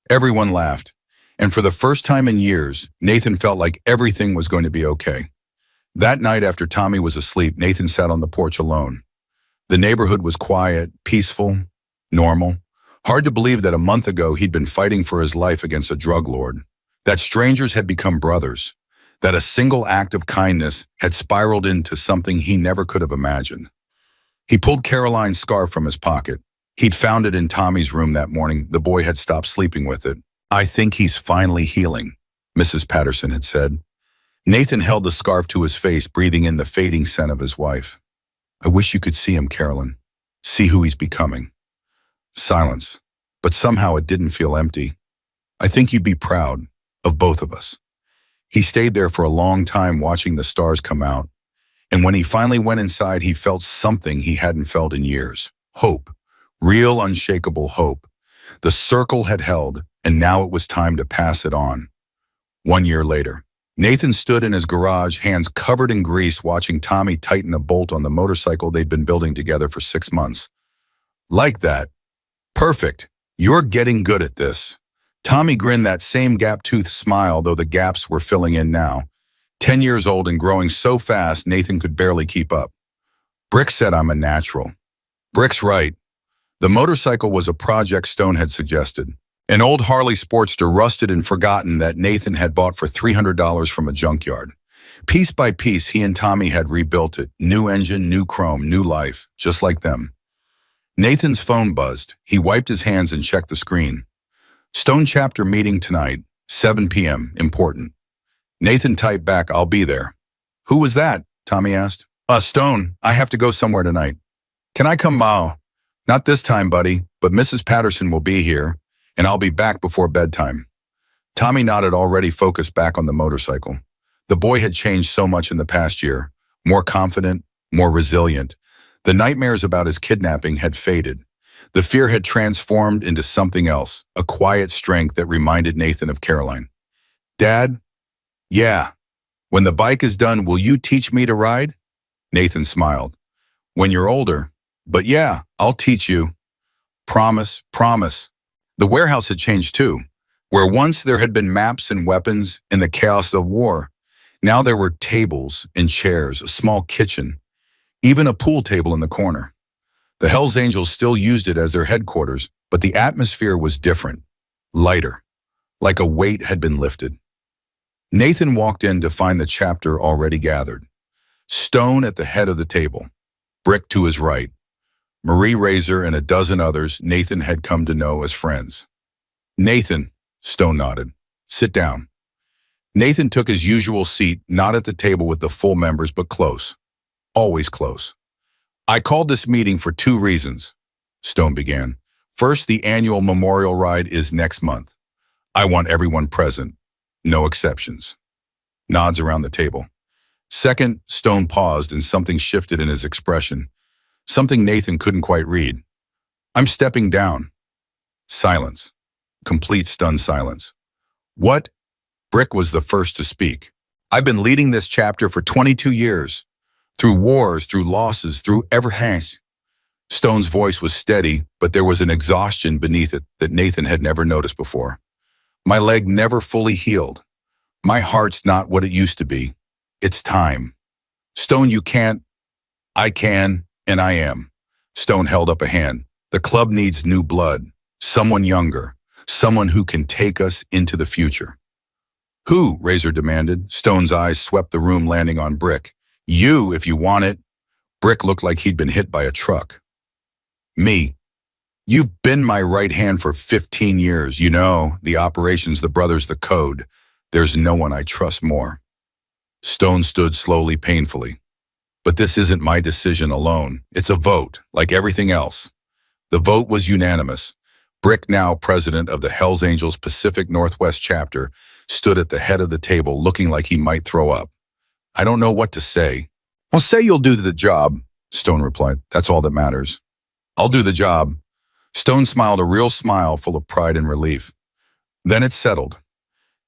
Everyone laughed. And for the first time in years, Nathan felt like everything was going to be okay. That night after Tommy was asleep, Nathan sat on the porch alone. The neighborhood was quiet, peaceful, normal. Hard to believe that a month ago he'd been fighting for his life against a drug lord. That strangers had become brothers. That a single act of kindness had spiraled into something he never could have imagined. He pulled Caroline's scarf from his pocket. He'd found it in Tommy's room that morning. The boy had stopped sleeping with it. I think he's finally healing, Mrs. Patterson had said. Nathan held the scarf to his face, breathing in the fading scent of his wife. I wish you could see him, Carolyn. See who he's becoming. Silence, but somehow it didn't feel empty. I think you'd be proud of both of us. He stayed there for a long time watching the stars come out, and when he finally went inside, he felt something he hadn't felt in years. Hope. Real, unshakable hope. The circle had held, and now it was time to pass it on. 1 year later, Nathan stood in his garage, hands covered in grease, watching Tommy tighten a bolt on the motorcycle they'd been building together for 6 months. Like that. Perfect. You're getting good at this. Tommy grinned, that same gap-toothed smile, though the gaps were filling in now. 10 years old and growing so fast, Nathan could barely keep up. Brick said I'm a natural. Brick's right. The motorcycle was a project Stone had suggested. An old Harley Sportster, rusted and forgotten, that Nathan had bought for $300 from a junkyard. Piece by piece, he and Tommy had rebuilt it. New engine, new chrome, new life, just like them. Nathan's phone buzzed. He wiped his hands and checked the screen. Stone chapter meeting tonight, 7 p.m., important. Nathan typed back, I'll be there. Who was that? Tommy asked. Stone, I have to go somewhere tonight. Can I come by? Not this time, buddy, but Mrs. Patterson will be here, and I'll be back before bedtime. Tommy nodded, already focused back on the motorcycle. The boy had changed so much in the past year. More confident, more resilient. The nightmares about his kidnapping had faded. The fear had transformed into something else, a quiet strength that reminded Nathan of Caroline. Dad? Yeah. When the bike is done, will you teach me to ride? Nathan smiled. When you're older. But yeah, I'll teach you. Promise, promise. The warehouse had changed too. Where once there had been maps and weapons in the chaos of war, now there were tables and chairs, a small kitchen, even a pool table in the corner. The Hells Angels still used it as their headquarters, but the atmosphere was different, lighter, like a weight had been lifted. Nathan walked in to find the chapter already gathered. Stone at the head of the table, Brick to his right, Marie Razor and a dozen others Nathan had come to know as friends. "Nathan," Stone nodded. "Sit down." Nathan took his usual seat, not at the table with the full members, but close. Always close. "I called this meeting for 2 reasons," Stone began. "First, the annual memorial ride is next month. I want everyone present. No exceptions." Nods around the table. Second, Stone paused and something shifted in his expression. Something Nathan couldn't quite read. "I'm stepping down." Silence. Complete stunned silence. "What?" Brick was the first to speak. "I've been leading this chapter for 22 years. Through wars, through losses, through everything." Stone's voice was steady, but there was an exhaustion beneath it that Nathan had never noticed before. "My leg never fully healed. My heart's not what it used to be. It's time. Stone, you can't." "I can, and I am." Stone held up a hand. "The club needs new blood. Someone younger. Someone who can take us into the future." "Who?" Razor demanded. Stone's eyes swept the room, landing on Brick. "You, if you want it." Brick looked like he'd been hit by a truck. "Me. You've been my right hand for 15 years. You know, the operations, the brothers, the code. There's no one I trust more." Stone stood slowly, painfully. "But this isn't my decision alone. It's a vote, like everything else." The vote was unanimous. Brick, now president of the Hells Angels Pacific Northwest chapter, stood at the head of the table looking like he might throw up. "I don't know what to say." "Well, say you'll do the job," Stone replied. "That's all that matters." "I'll do the job." Stone smiled, a real smile full of pride and relief. Then it settled.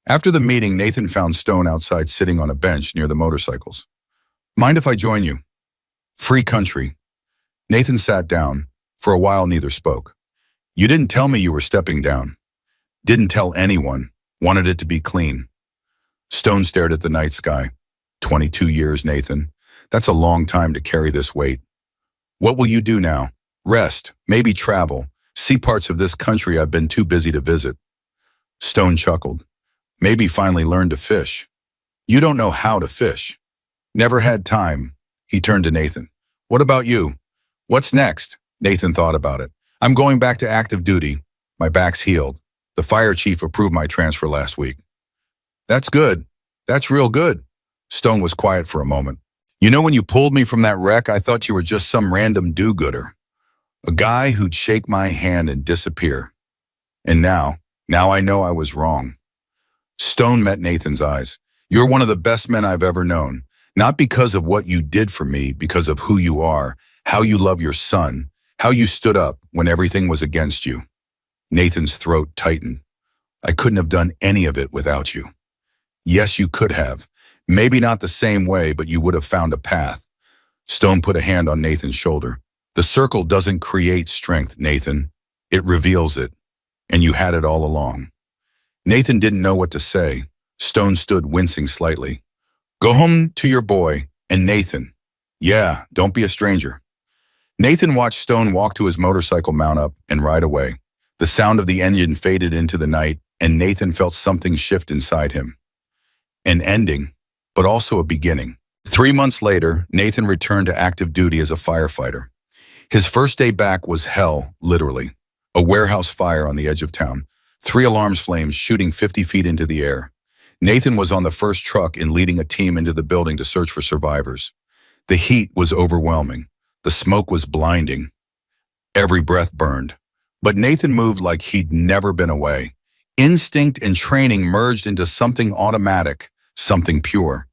After the meeting, Nathan found Stone outside sitting on a bench near the motorcycles. "Mind if I join you?" "Free country." Nathan sat down. For a while, neither spoke. "You didn't tell me you were stepping down." "Didn't tell anyone. Wanted it to be clean." Stone stared at the night sky. 22 years, Nathan. That's a long time to carry this weight. "What will you do now?" "Rest, maybe travel, see parts of this country I've been too busy to visit." Stone chuckled. "Maybe finally learn to fish." "You don't know how to fish." "Never had time." He turned to Nathan. "What about you?" "What's next?" Nathan thought about it. "I'm going back to active duty. My back's healed. The fire chief approved my transfer last week." "That's good. That's real good." Stone was quiet for a moment. "You know, when you pulled me from that wreck, I thought you were just some random do-gooder. A guy who'd shake my hand and disappear. And now I know I was wrong." Stone met Nathan's eyes. "You're one of the best men I've ever known. Not because of what you did for me, because of who you are, how you love your son, how you stood up when everything was against you." Nathan's throat tightened. "I couldn't have done any of it without you." "Yes, you could have. Maybe not the same way, but you would have found a path." Stone put a hand on Nathan's shoulder. "The circle doesn't create strength, Nathan. It reveals it. And you had it all along." Nathan didn't know what to say. Stone stood, wincing slightly. "Go home to your boy, and Nathan. Yeah, don't be a stranger." Nathan watched Stone walk to his motorcycle, mount up, and ride away. The sound of the engine faded into the night, and Nathan felt something shift inside him. An ending, but also a beginning. 3 months later, Nathan returned to active duty as a firefighter. His first day back was hell, literally. A warehouse fire on the edge of town. 3 alarms flames shooting 50 feet into the air. Nathan was on the first truck and leading a team into the building to search for survivors. The heat was overwhelming. The smoke was blinding. Every breath burned. But Nathan moved like he'd never been away. Instinct and training merged into something automatic, something pure.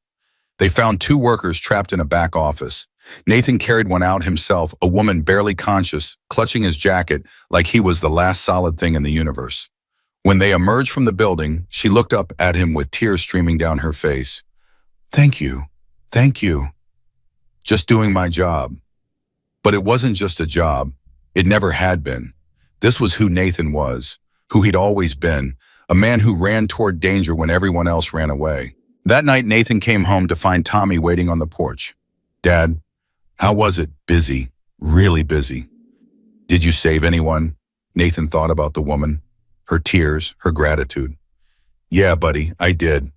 They found 2 workers trapped in a back office. Nathan carried one out himself, a woman barely conscious, clutching his jacket like he was the last solid thing in the universe. When they emerged from the building, she looked up at him with tears streaming down her face. Thank you. Thank you. Just doing my job." But it wasn't just a job. It never had been. This was who Nathan was, who he'd always been, a man who ran toward danger when everyone else ran away. That night, Nathan came home to find Tommy waiting on the porch. "Dad, how was it?" "Busy, really busy." "Did you save anyone?" Nathan thought about the woman, her tears, her gratitude. "Yeah, buddy, I did."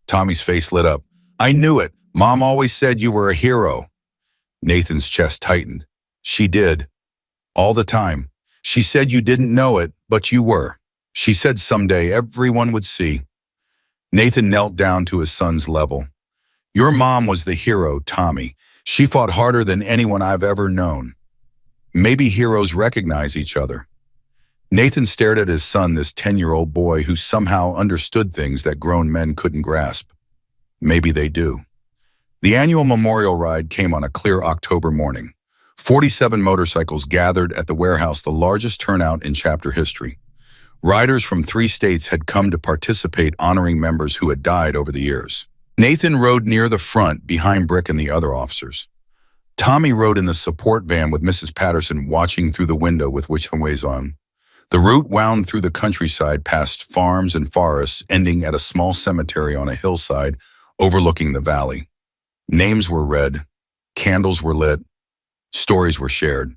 Tommy's face lit up. "I knew it. Mom always said you were a hero." Nathan's chest tightened. "She did. All the time. She said you didn't know it, but you were. She said someday everyone would see." Nathan knelt down to his son's level. "Your mom was the hero, Tommy. She fought harder than anyone I've ever known. Maybe heroes recognize each other." Nathan stared at his son, this 10-year-old boy who somehow understood things that grown men couldn't grasp. Maybe they do. The annual memorial ride came on a clear October morning. 47 motorcycles gathered at the warehouse, the largest turnout in chapter history. Riders from 3 states had come to participate, honoring members who had died over the years. Nathan rode near the front, behind Brick and the other officers. Tommy rode in the support van with Mrs. Patterson, watching through the window with windows on. The route wound through the countryside, past farms and forests, ending at a small cemetery on a hillside overlooking the valley. Names were read, candles were lit, stories were shared.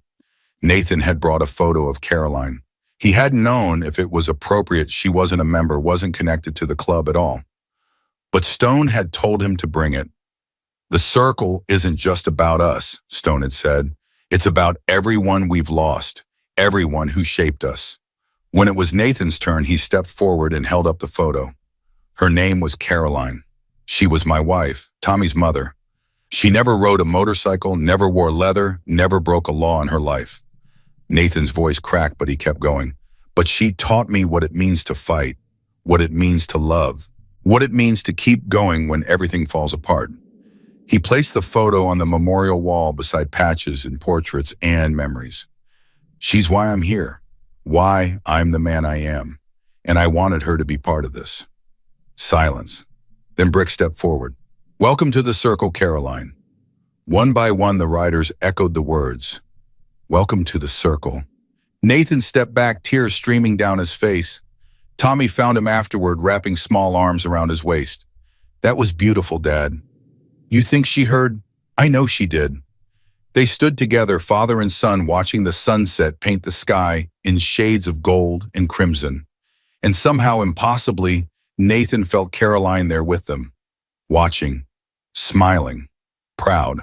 Nathan had brought a photo of Caroline. He hadn't known if it was appropriate. She wasn't a member, wasn't connected to the club at all. But Stone had told him to bring it. "The circle isn't just about us," Stone had said. "It's about everyone we've lost, everyone who shaped us." When it was Nathan's turn, he stepped forward and held up the photo. Her name was Caroline. She was my wife, Tommy's mother. She never rode a motorcycle, never wore leather, never broke a law in her life. Nathan's voice cracked, but he kept going. "But she taught me what it means to fight, what it means to love, what it means to keep going when everything falls apart." He placed the photo on the memorial wall beside patches and portraits and memories. "She's why I'm here, why I'm the man I am, and I wanted her to be part of this." Silence. Then Brick stepped forward. "Welcome to the circle, Caroline." One by one, the riders echoed the words. "Welcome to the circle." Nathan stepped back, tears streaming down his face. Tommy found him afterward, wrapping small arms around his waist. "That was beautiful, Dad." "You think she heard?" "I know she did." They stood together, father and son, watching the sunset paint the sky in shades of gold and crimson. And somehow, impossibly, Nathan felt Caroline there with them, watching, smiling, proud.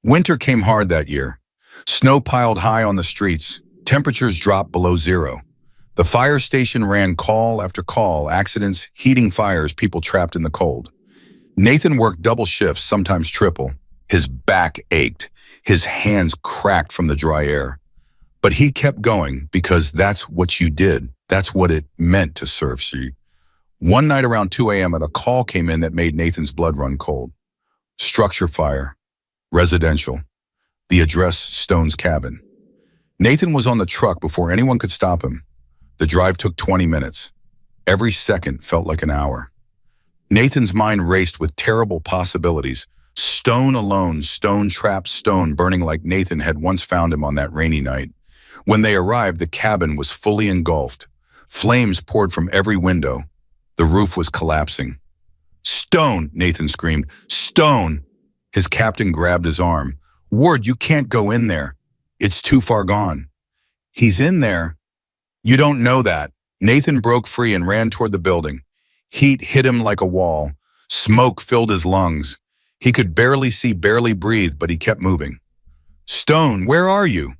Winter came hard that year. Snow piled high on the streets. Temperatures dropped below zero. The fire station ran call after call, accidents, heating fires, people trapped in the cold. Nathan worked double shifts, sometimes triple. His back ached. His hands cracked from the dry air. But he kept going because that's what you did. That's what it meant to serve. One night around 2 a.m., a call came in that made Nathan's blood run cold. Structure fire. Residential. The address, Stone's cabin. Nathan was on the truck before anyone could stop him. The drive took 20 minutes. Every second felt like an hour. Nathan's mind raced with terrible possibilities. Stone alone, Stone trapped, Stone burning like Nathan had once found him on that rainy night. When they arrived, the cabin was fully engulfed. Flames poured from every window. The roof was collapsing. "Stone!" Nathan screamed. "Stone!" His captain grabbed his arm. "Ward, you can't go in there. It's too far gone." "He's in there." "You don't know that." Nathan broke free and ran toward the building. Heat hit him like a wall. Smoke filled his lungs. He could barely see, barely breathe, but he kept moving. "Stone, where are you?"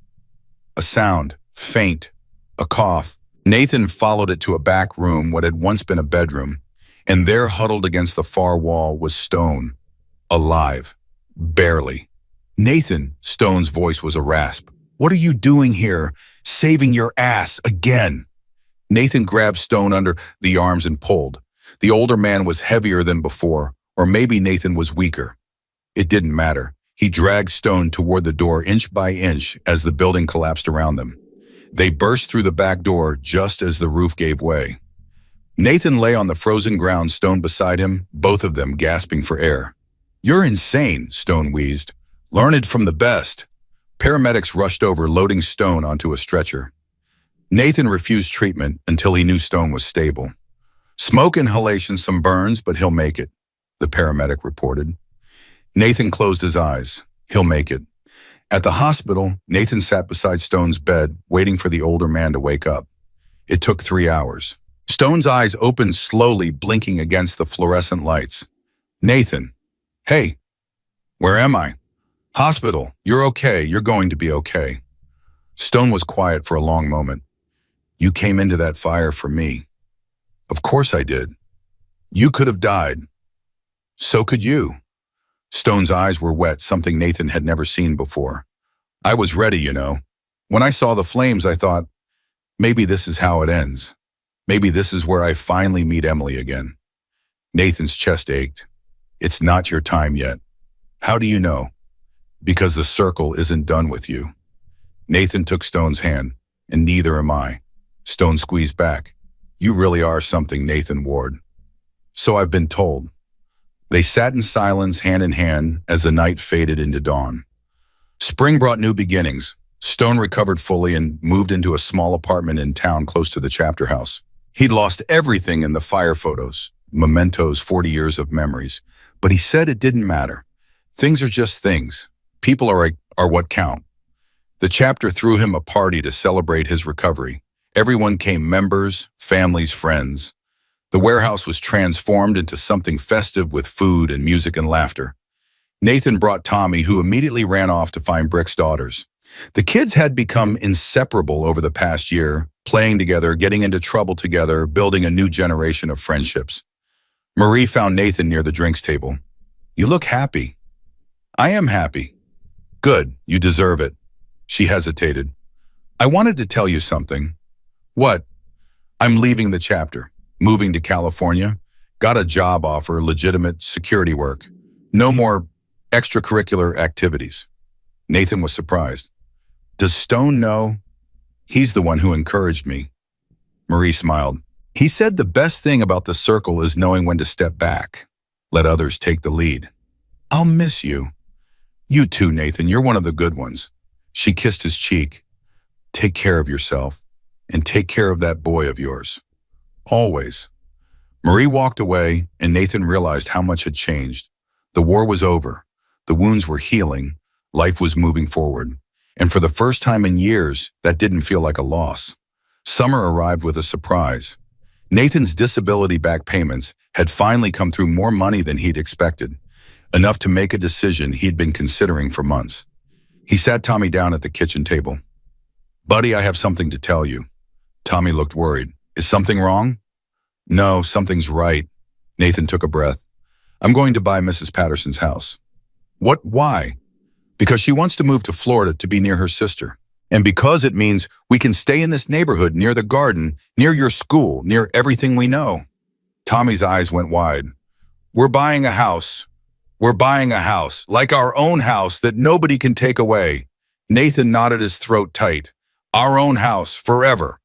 A sound, faint, a cough. Nathan followed it to a back room, what had once been a bedroom, and there, huddled against the far wall, was Stone. Alive. Barely. "Nathan," Stone's voice was a rasp. "What are you doing here? Saving your ass again." Nathan grabbed Stone under the arms and pulled. The older man was heavier than before, or maybe Nathan was weaker. It didn't matter. He dragged Stone toward the door inch by inch as the building collapsed around them. They burst through the back door just as the roof gave way. Nathan lay on the frozen ground, Stone beside him, both of them gasping for air. "You're insane," Stone wheezed. "Learn it from the best." Paramedics rushed over, loading Stone onto a stretcher. Nathan refused treatment until he knew Stone was stable. Smoke inhalation, some burns, but he'll make it, the paramedic reported. Nathan closed his eyes. He'll make it. At the hospital, Nathan sat beside Stone's bed, waiting for the older man to wake up. It took 3 hours. Stone's eyes opened slowly, blinking against the fluorescent lights. Nathan. Hey. Where am I? Hospital. You're okay. You're going to be okay. Stone was quiet for a long moment. You came into that fire for me. Of course I did. You could have died. So could you. Stone's eyes were wet, something Nathan had never seen before. I was ready, you know. When I saw the flames, I thought, maybe this is how it ends. Maybe this is where I finally meet Emily again. Nathan's chest ached. It's not your time yet. How do you know? Because the circle isn't done with you. Nathan took Stone's hand, and neither am I. Stone squeezed back. You really are something, Nathan Ward. So I've been told. They sat in silence, hand in hand, as the night faded into dawn. Spring brought new beginnings. Stone recovered fully and moved into a small apartment in town close to the chapter house. He'd lost everything in the fire photos, mementos, 40 years of memories, but he said it didn't matter. Things are just things. People are what count. The chapter threw him a party to celebrate his recovery. Everyone came, members, families, friends. The warehouse was transformed into something festive with food and music and laughter. Nathan brought Tommy, who immediately ran off to find Brick's daughters. The kids had become inseparable over the past year, playing together, getting into trouble together, building a new generation of friendships. Marie found Nathan near the drinks table. You look happy. I am happy. Good, you deserve it. She hesitated. I wanted to tell you something. What? I'm leaving the chapter, moving to California. Got a job offer, legitimate security work. No more extracurricular activities. Nathan was surprised. Does Stone know? He's the one who encouraged me. Marie smiled. He said the best thing about the circle is knowing when to step back. Let others take the lead. I'll miss you. You too, Nathan. You're one of the good ones. She kissed his cheek. Take care of yourself, and take care of that boy of yours. Always. Marie walked away, and Nathan realized how much had changed. The war was over. The wounds were healing. Life was moving forward. And for the first time in years, that didn't feel like a loss. Summer arrived with a surprise. Nathan's disability back payments had finally come through, more money than he'd expected, enough to make a decision he'd been considering for months. He sat Tommy down at the kitchen table. Buddy, I have something to tell you. Tommy looked worried. Is something wrong? No, something's right. Nathan took a breath. I'm going to buy Mrs. Patterson's house. What? Why? Because she wants to move to Florida to be near her sister. And because it means we can stay in this neighborhood, near the garden, near your school, near everything we know. Tommy's eyes went wide. We're buying a house. We're buying a house, like our own house that nobody can take away. Nathan knotted his throat tight. Our own house, forever.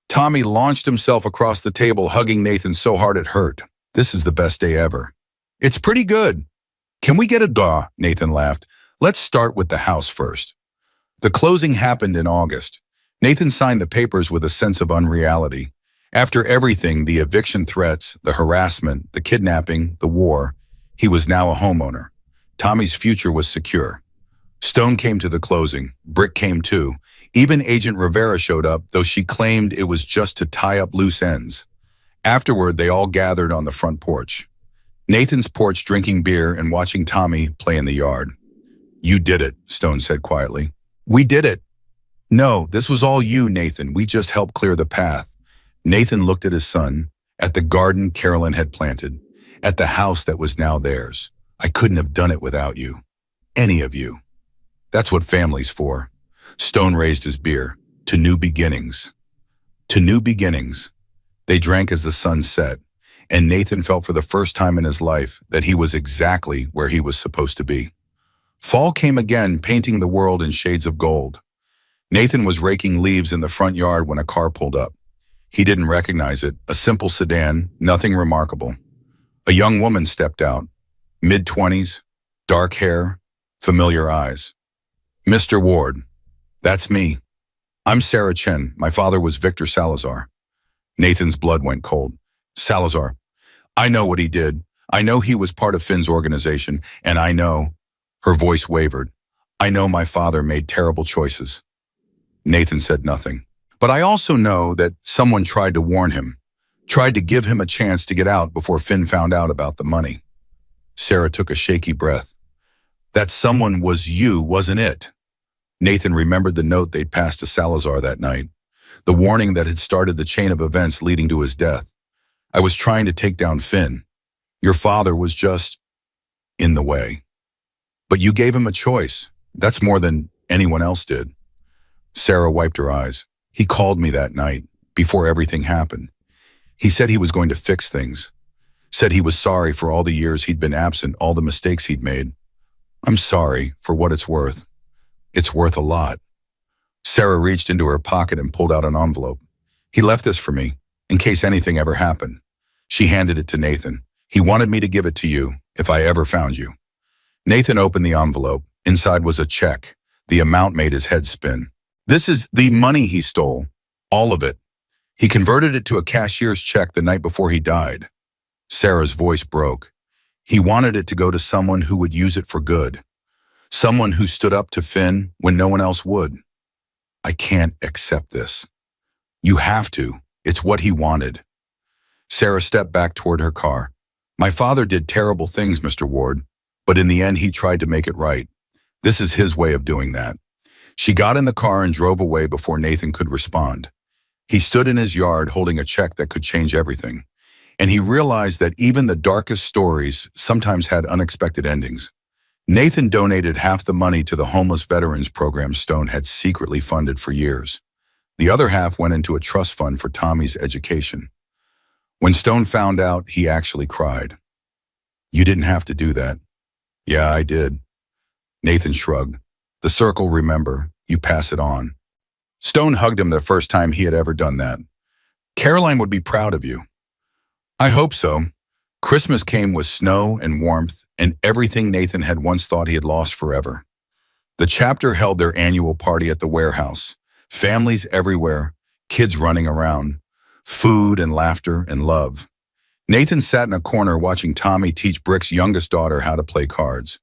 Tommy launched himself across the table, hugging Nathan so hard it hurt. This is the best day ever. It's pretty good. Can we get a daw? Nathan laughed. Let's start with the house first. The closing happened in August. Nathan signed the papers with a sense of unreality. After everything, the eviction threats, the harassment, the kidnapping, the war, he was now a homeowner. Tommy's future was secure. Stone came to the closing. Brick came too. Even Agent Rivera showed up, though she claimed it was just to tie up loose ends. Afterward, they all gathered on the front porch. Nathan's porch, drinking beer and watching Tommy play in the yard. You did it, Stone said quietly. We did it. No, this was all you, Nathan. We just helped clear the path. Nathan looked at his son, at the garden Carolyn had planted, at the house that was now theirs. I couldn't have done it without you. Any of you. That's what family's for. Stone raised his beer. To new beginnings. To new beginnings. They drank as the sun set, and Nathan felt for the first time in his life that he was exactly where he was supposed to be. Fall came again, painting the world in shades of gold. Nathan was raking leaves in the front yard when a car pulled up. He didn't recognize it, a simple sedan, nothing remarkable. A young woman stepped out, mid-20s, dark hair, familiar eyes. Mr. Ward, that's me. I'm Sarah Chen. My father was Victor Salazar. Nathan's blood went cold. Salazar, I know what he did. I know he was part of Finn's organization, and I know, her voice wavered, I know my father made terrible choices. Nathan said nothing. But I also know that someone tried to warn him, tried to give him a chance to get out before Finn found out about the money. Sarah took a shaky breath. That someone was you, wasn't it? Nathan remembered the note they'd passed to Salazar that night, the warning that had started the chain of events leading to his death. I was trying to take down Finn. Your father was just in the way. But you gave him a choice. That's more than anyone else did. Sarah wiped her eyes. He called me that night, before everything happened. He said he was going to fix things. Said he was sorry for all the years he'd been absent, all the mistakes he'd made. I'm sorry for what it's worth. It's worth a lot. Sarah reached into her pocket and pulled out an envelope. He left this for me, in case anything ever happened. She handed it to Nathan. He wanted me to give it to you, if I ever found you. Nathan opened the envelope. Inside was a check. The amount made his head spin. This is the money he stole. All of it. He converted it to a cashier's check the night before he died. Sarah's voice broke. He wanted it to go to someone who would use it for good. Someone who stood up to Finn when no one else would. I can't accept this. You have to. It's what he wanted. Sarah stepped back toward her car. My father did terrible things, Mr. Ward, but in the end he tried to make it right. This is his way of doing that. She got in the car and drove away before Nathan could respond. He stood in his yard holding a check that could change everything. And he realized that even the darkest stories sometimes had unexpected endings. Nathan donated half the money to the homeless veterans program Stone had secretly funded for years. The other half went into a trust fund for Tommy's education. When Stone found out, he actually cried. You didn't have to do that. Yeah, I did. Nathan shrugged. The circle, remember, you pass it on. Stone hugged him the first time he had ever done that. Caroline would be proud of you. I hope so. Christmas came with snow and warmth and everything Nathan had once thought he had lost forever. The chapter held their annual party at the warehouse. Families everywhere, kids running around, food and laughter and love. Nathan sat in a corner watching Tommy teach Brick's youngest daughter how to play cards.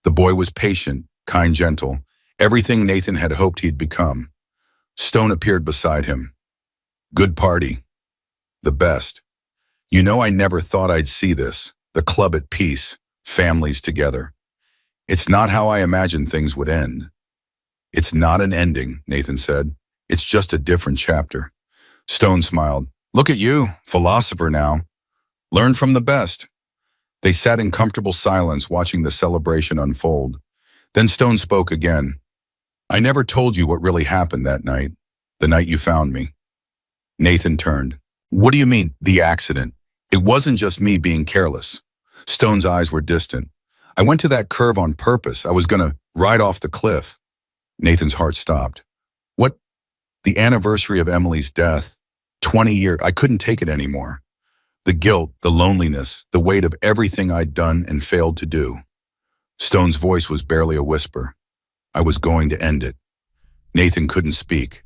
The boy was patient, kind, gentle, everything Nathan had hoped he'd become. Stone appeared beside him. Good party. The best. You know, I never thought I'd see this. The club at peace, families together. It's not how I imagined things would end. It's not an ending, Nathan said. It's just a different chapter. Stone smiled. Look at you, philosopher now. Learn from the best. They sat in comfortable silence watching the celebration unfold. Then Stone spoke again. I never told you what really happened that night, the night you found me. Nathan turned. What do you mean, the accident? It wasn't just me being careless. Stone's eyes were distant. I went to that curve on purpose. I was going to ride off the cliff. Nathan's heart stopped. What? The anniversary of Emily's death. 20 years. I couldn't take it anymore. The guilt, the loneliness, the weight of everything I'd done and failed to do. Stone's voice was barely a whisper. I was going to end it. Nathan couldn't speak.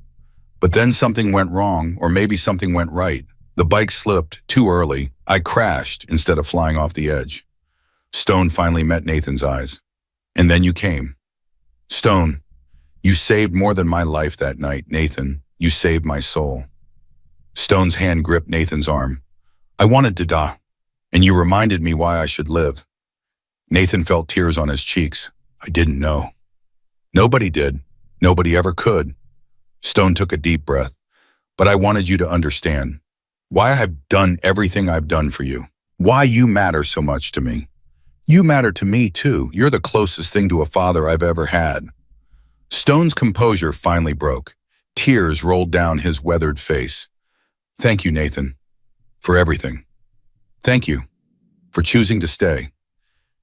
But then something went wrong, or maybe something went right. The bike slipped too early. I crashed instead of flying off the edge. Stone finally met Nathan's eyes. And then you came. Stone, you saved more than my life that night, Nathan. You saved my soul. Stone's hand gripped Nathan's arm. I wanted to die, and you reminded me why I should live. Nathan felt tears on his cheeks. I didn't know. Nobody did. Nobody ever could. Stone took a deep breath. But I wanted you to understand why I've done everything I've done for you. Why you matter so much to me. You matter to me too. You're the closest thing to a father I've ever had. Stone's composure finally broke. Tears rolled down his weathered face. Thank you, Nathan, for everything. Thank you for choosing to stay.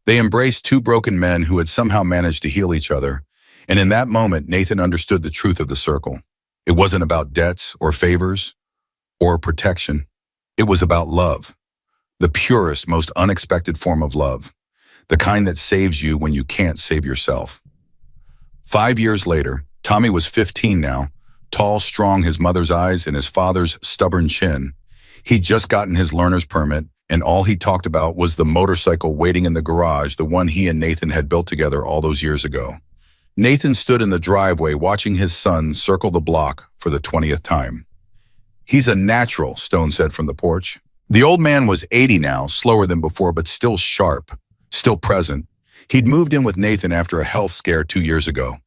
They embraced two broken men who had somehow managed to heal each other, and in that moment, Nathan understood the truth of the circle. It wasn't about debts or favors or protection. It was about love, the purest, most unexpected form of love, the kind that saves you when you can't save yourself. 5 years later, Tommy was 15 now, tall, strong, his mother's eyes and his father's stubborn chin. He'd just gotten his learner's permit, and all he talked about was the motorcycle waiting in the garage, the one he and Nathan had built together all those years ago. Nathan stood in the driveway watching his son circle the block for the 20th time. "He's a natural," Stone said from the porch. The old man was 80 now, slower than before, but still sharp, still present. He'd moved in with Nathan after a health scare 2 years ago.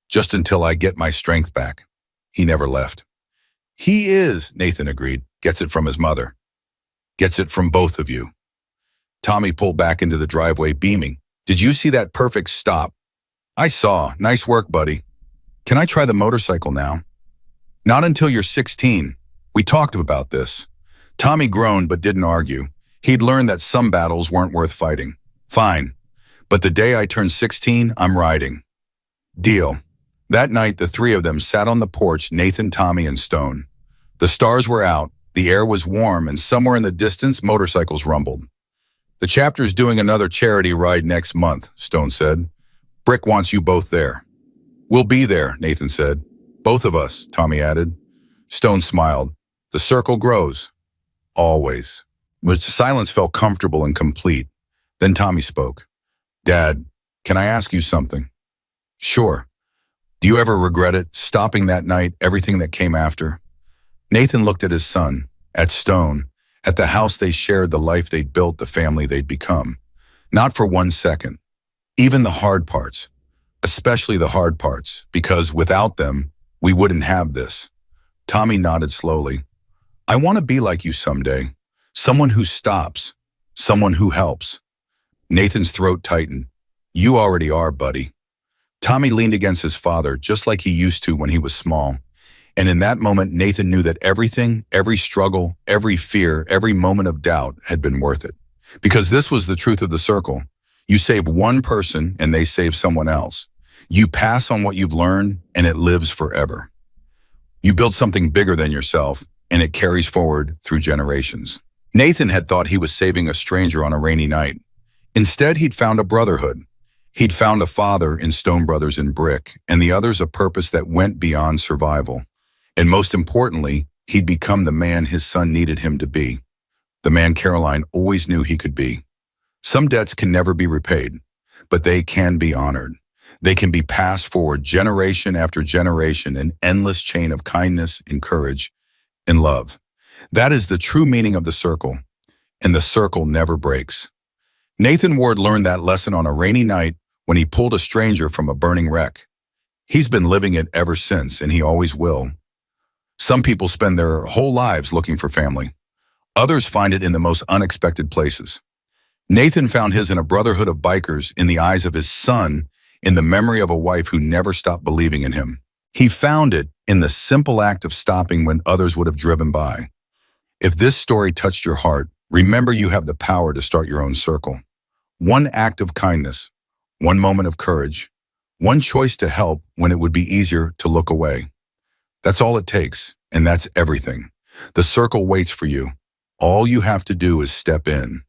"Just until I get my strength back." He never left. "He is," Nathan agreed. "Gets it from his mother. Gets it from both of you." Tommy pulled back into the driveway, beaming. "Did you see that perfect stop?" "I saw. Nice work, buddy. Can I try the motorcycle now?" "Not until you're 16. We talked about this." Tommy groaned but didn't argue. He'd learned that some battles weren't worth fighting. "Fine. But the day I turn 16, I'm riding." "Deal." That night, the three of them sat on the porch, Nathan, Tommy, and Stone. The stars were out, the air was warm, and somewhere in the distance, motorcycles rumbled. "The chapter's doing another charity ride next month," Stone said. "Brick wants you both there." "We'll be there," Nathan said. "Both of us," Tommy added. Stone smiled. "The circle grows." Always. The silence felt comfortable and complete. Then Tommy spoke. "Dad, can I ask you something?" "Sure." "Do you ever regret it, stopping that night, everything that came after?" Nathan looked at his son, at Stone, at the house they shared, the life they'd built, the family they'd become. Not for 1 second. Even the hard parts. Especially the hard parts, because without them, we wouldn't have this. Tommy nodded slowly. "I want to be like you someday. Someone who stops. Someone who helps." Nathan's throat tightened. "You already are, buddy." Tommy leaned against his father, just like he used to when he was small. And in that moment, Nathan knew that everything, every struggle, every fear, every moment of doubt had been worth it. Because this was the truth of the circle. You save one person and they save someone else. You pass on what you've learned and it lives forever. You build something bigger than yourself and it carries forward through generations. Nathan had thought he was saving a stranger on a rainy night. Instead, he'd found a brotherhood. He'd found a father in Stone Brothers and Brick, and the others a purpose that went beyond survival. And most importantly, he'd become the man his son needed him to be. The man Caroline always knew he could be. Some debts can never be repaid, but they can be honored. They can be passed forward generation after generation, an endless chain of kindness and courage and love. That is the true meaning of the circle, and the circle never breaks. Nathan Ward learned that lesson on a rainy night when he pulled a stranger from a burning wreck. He's been living it ever since, and he always will. Some people spend their whole lives looking for family. Others find it in the most unexpected places. Nathan found his in a brotherhood of bikers, in the eyes of his son, in the memory of a wife who never stopped believing in him. He found it in the simple act of stopping when others would have driven by. If this story touched your heart, remember you have the power to start your own circle. One act of kindness, one moment of courage, one choice to help when it would be easier to look away. That's all it takes, and that's everything. The circle waits for you. All you have to do is step in.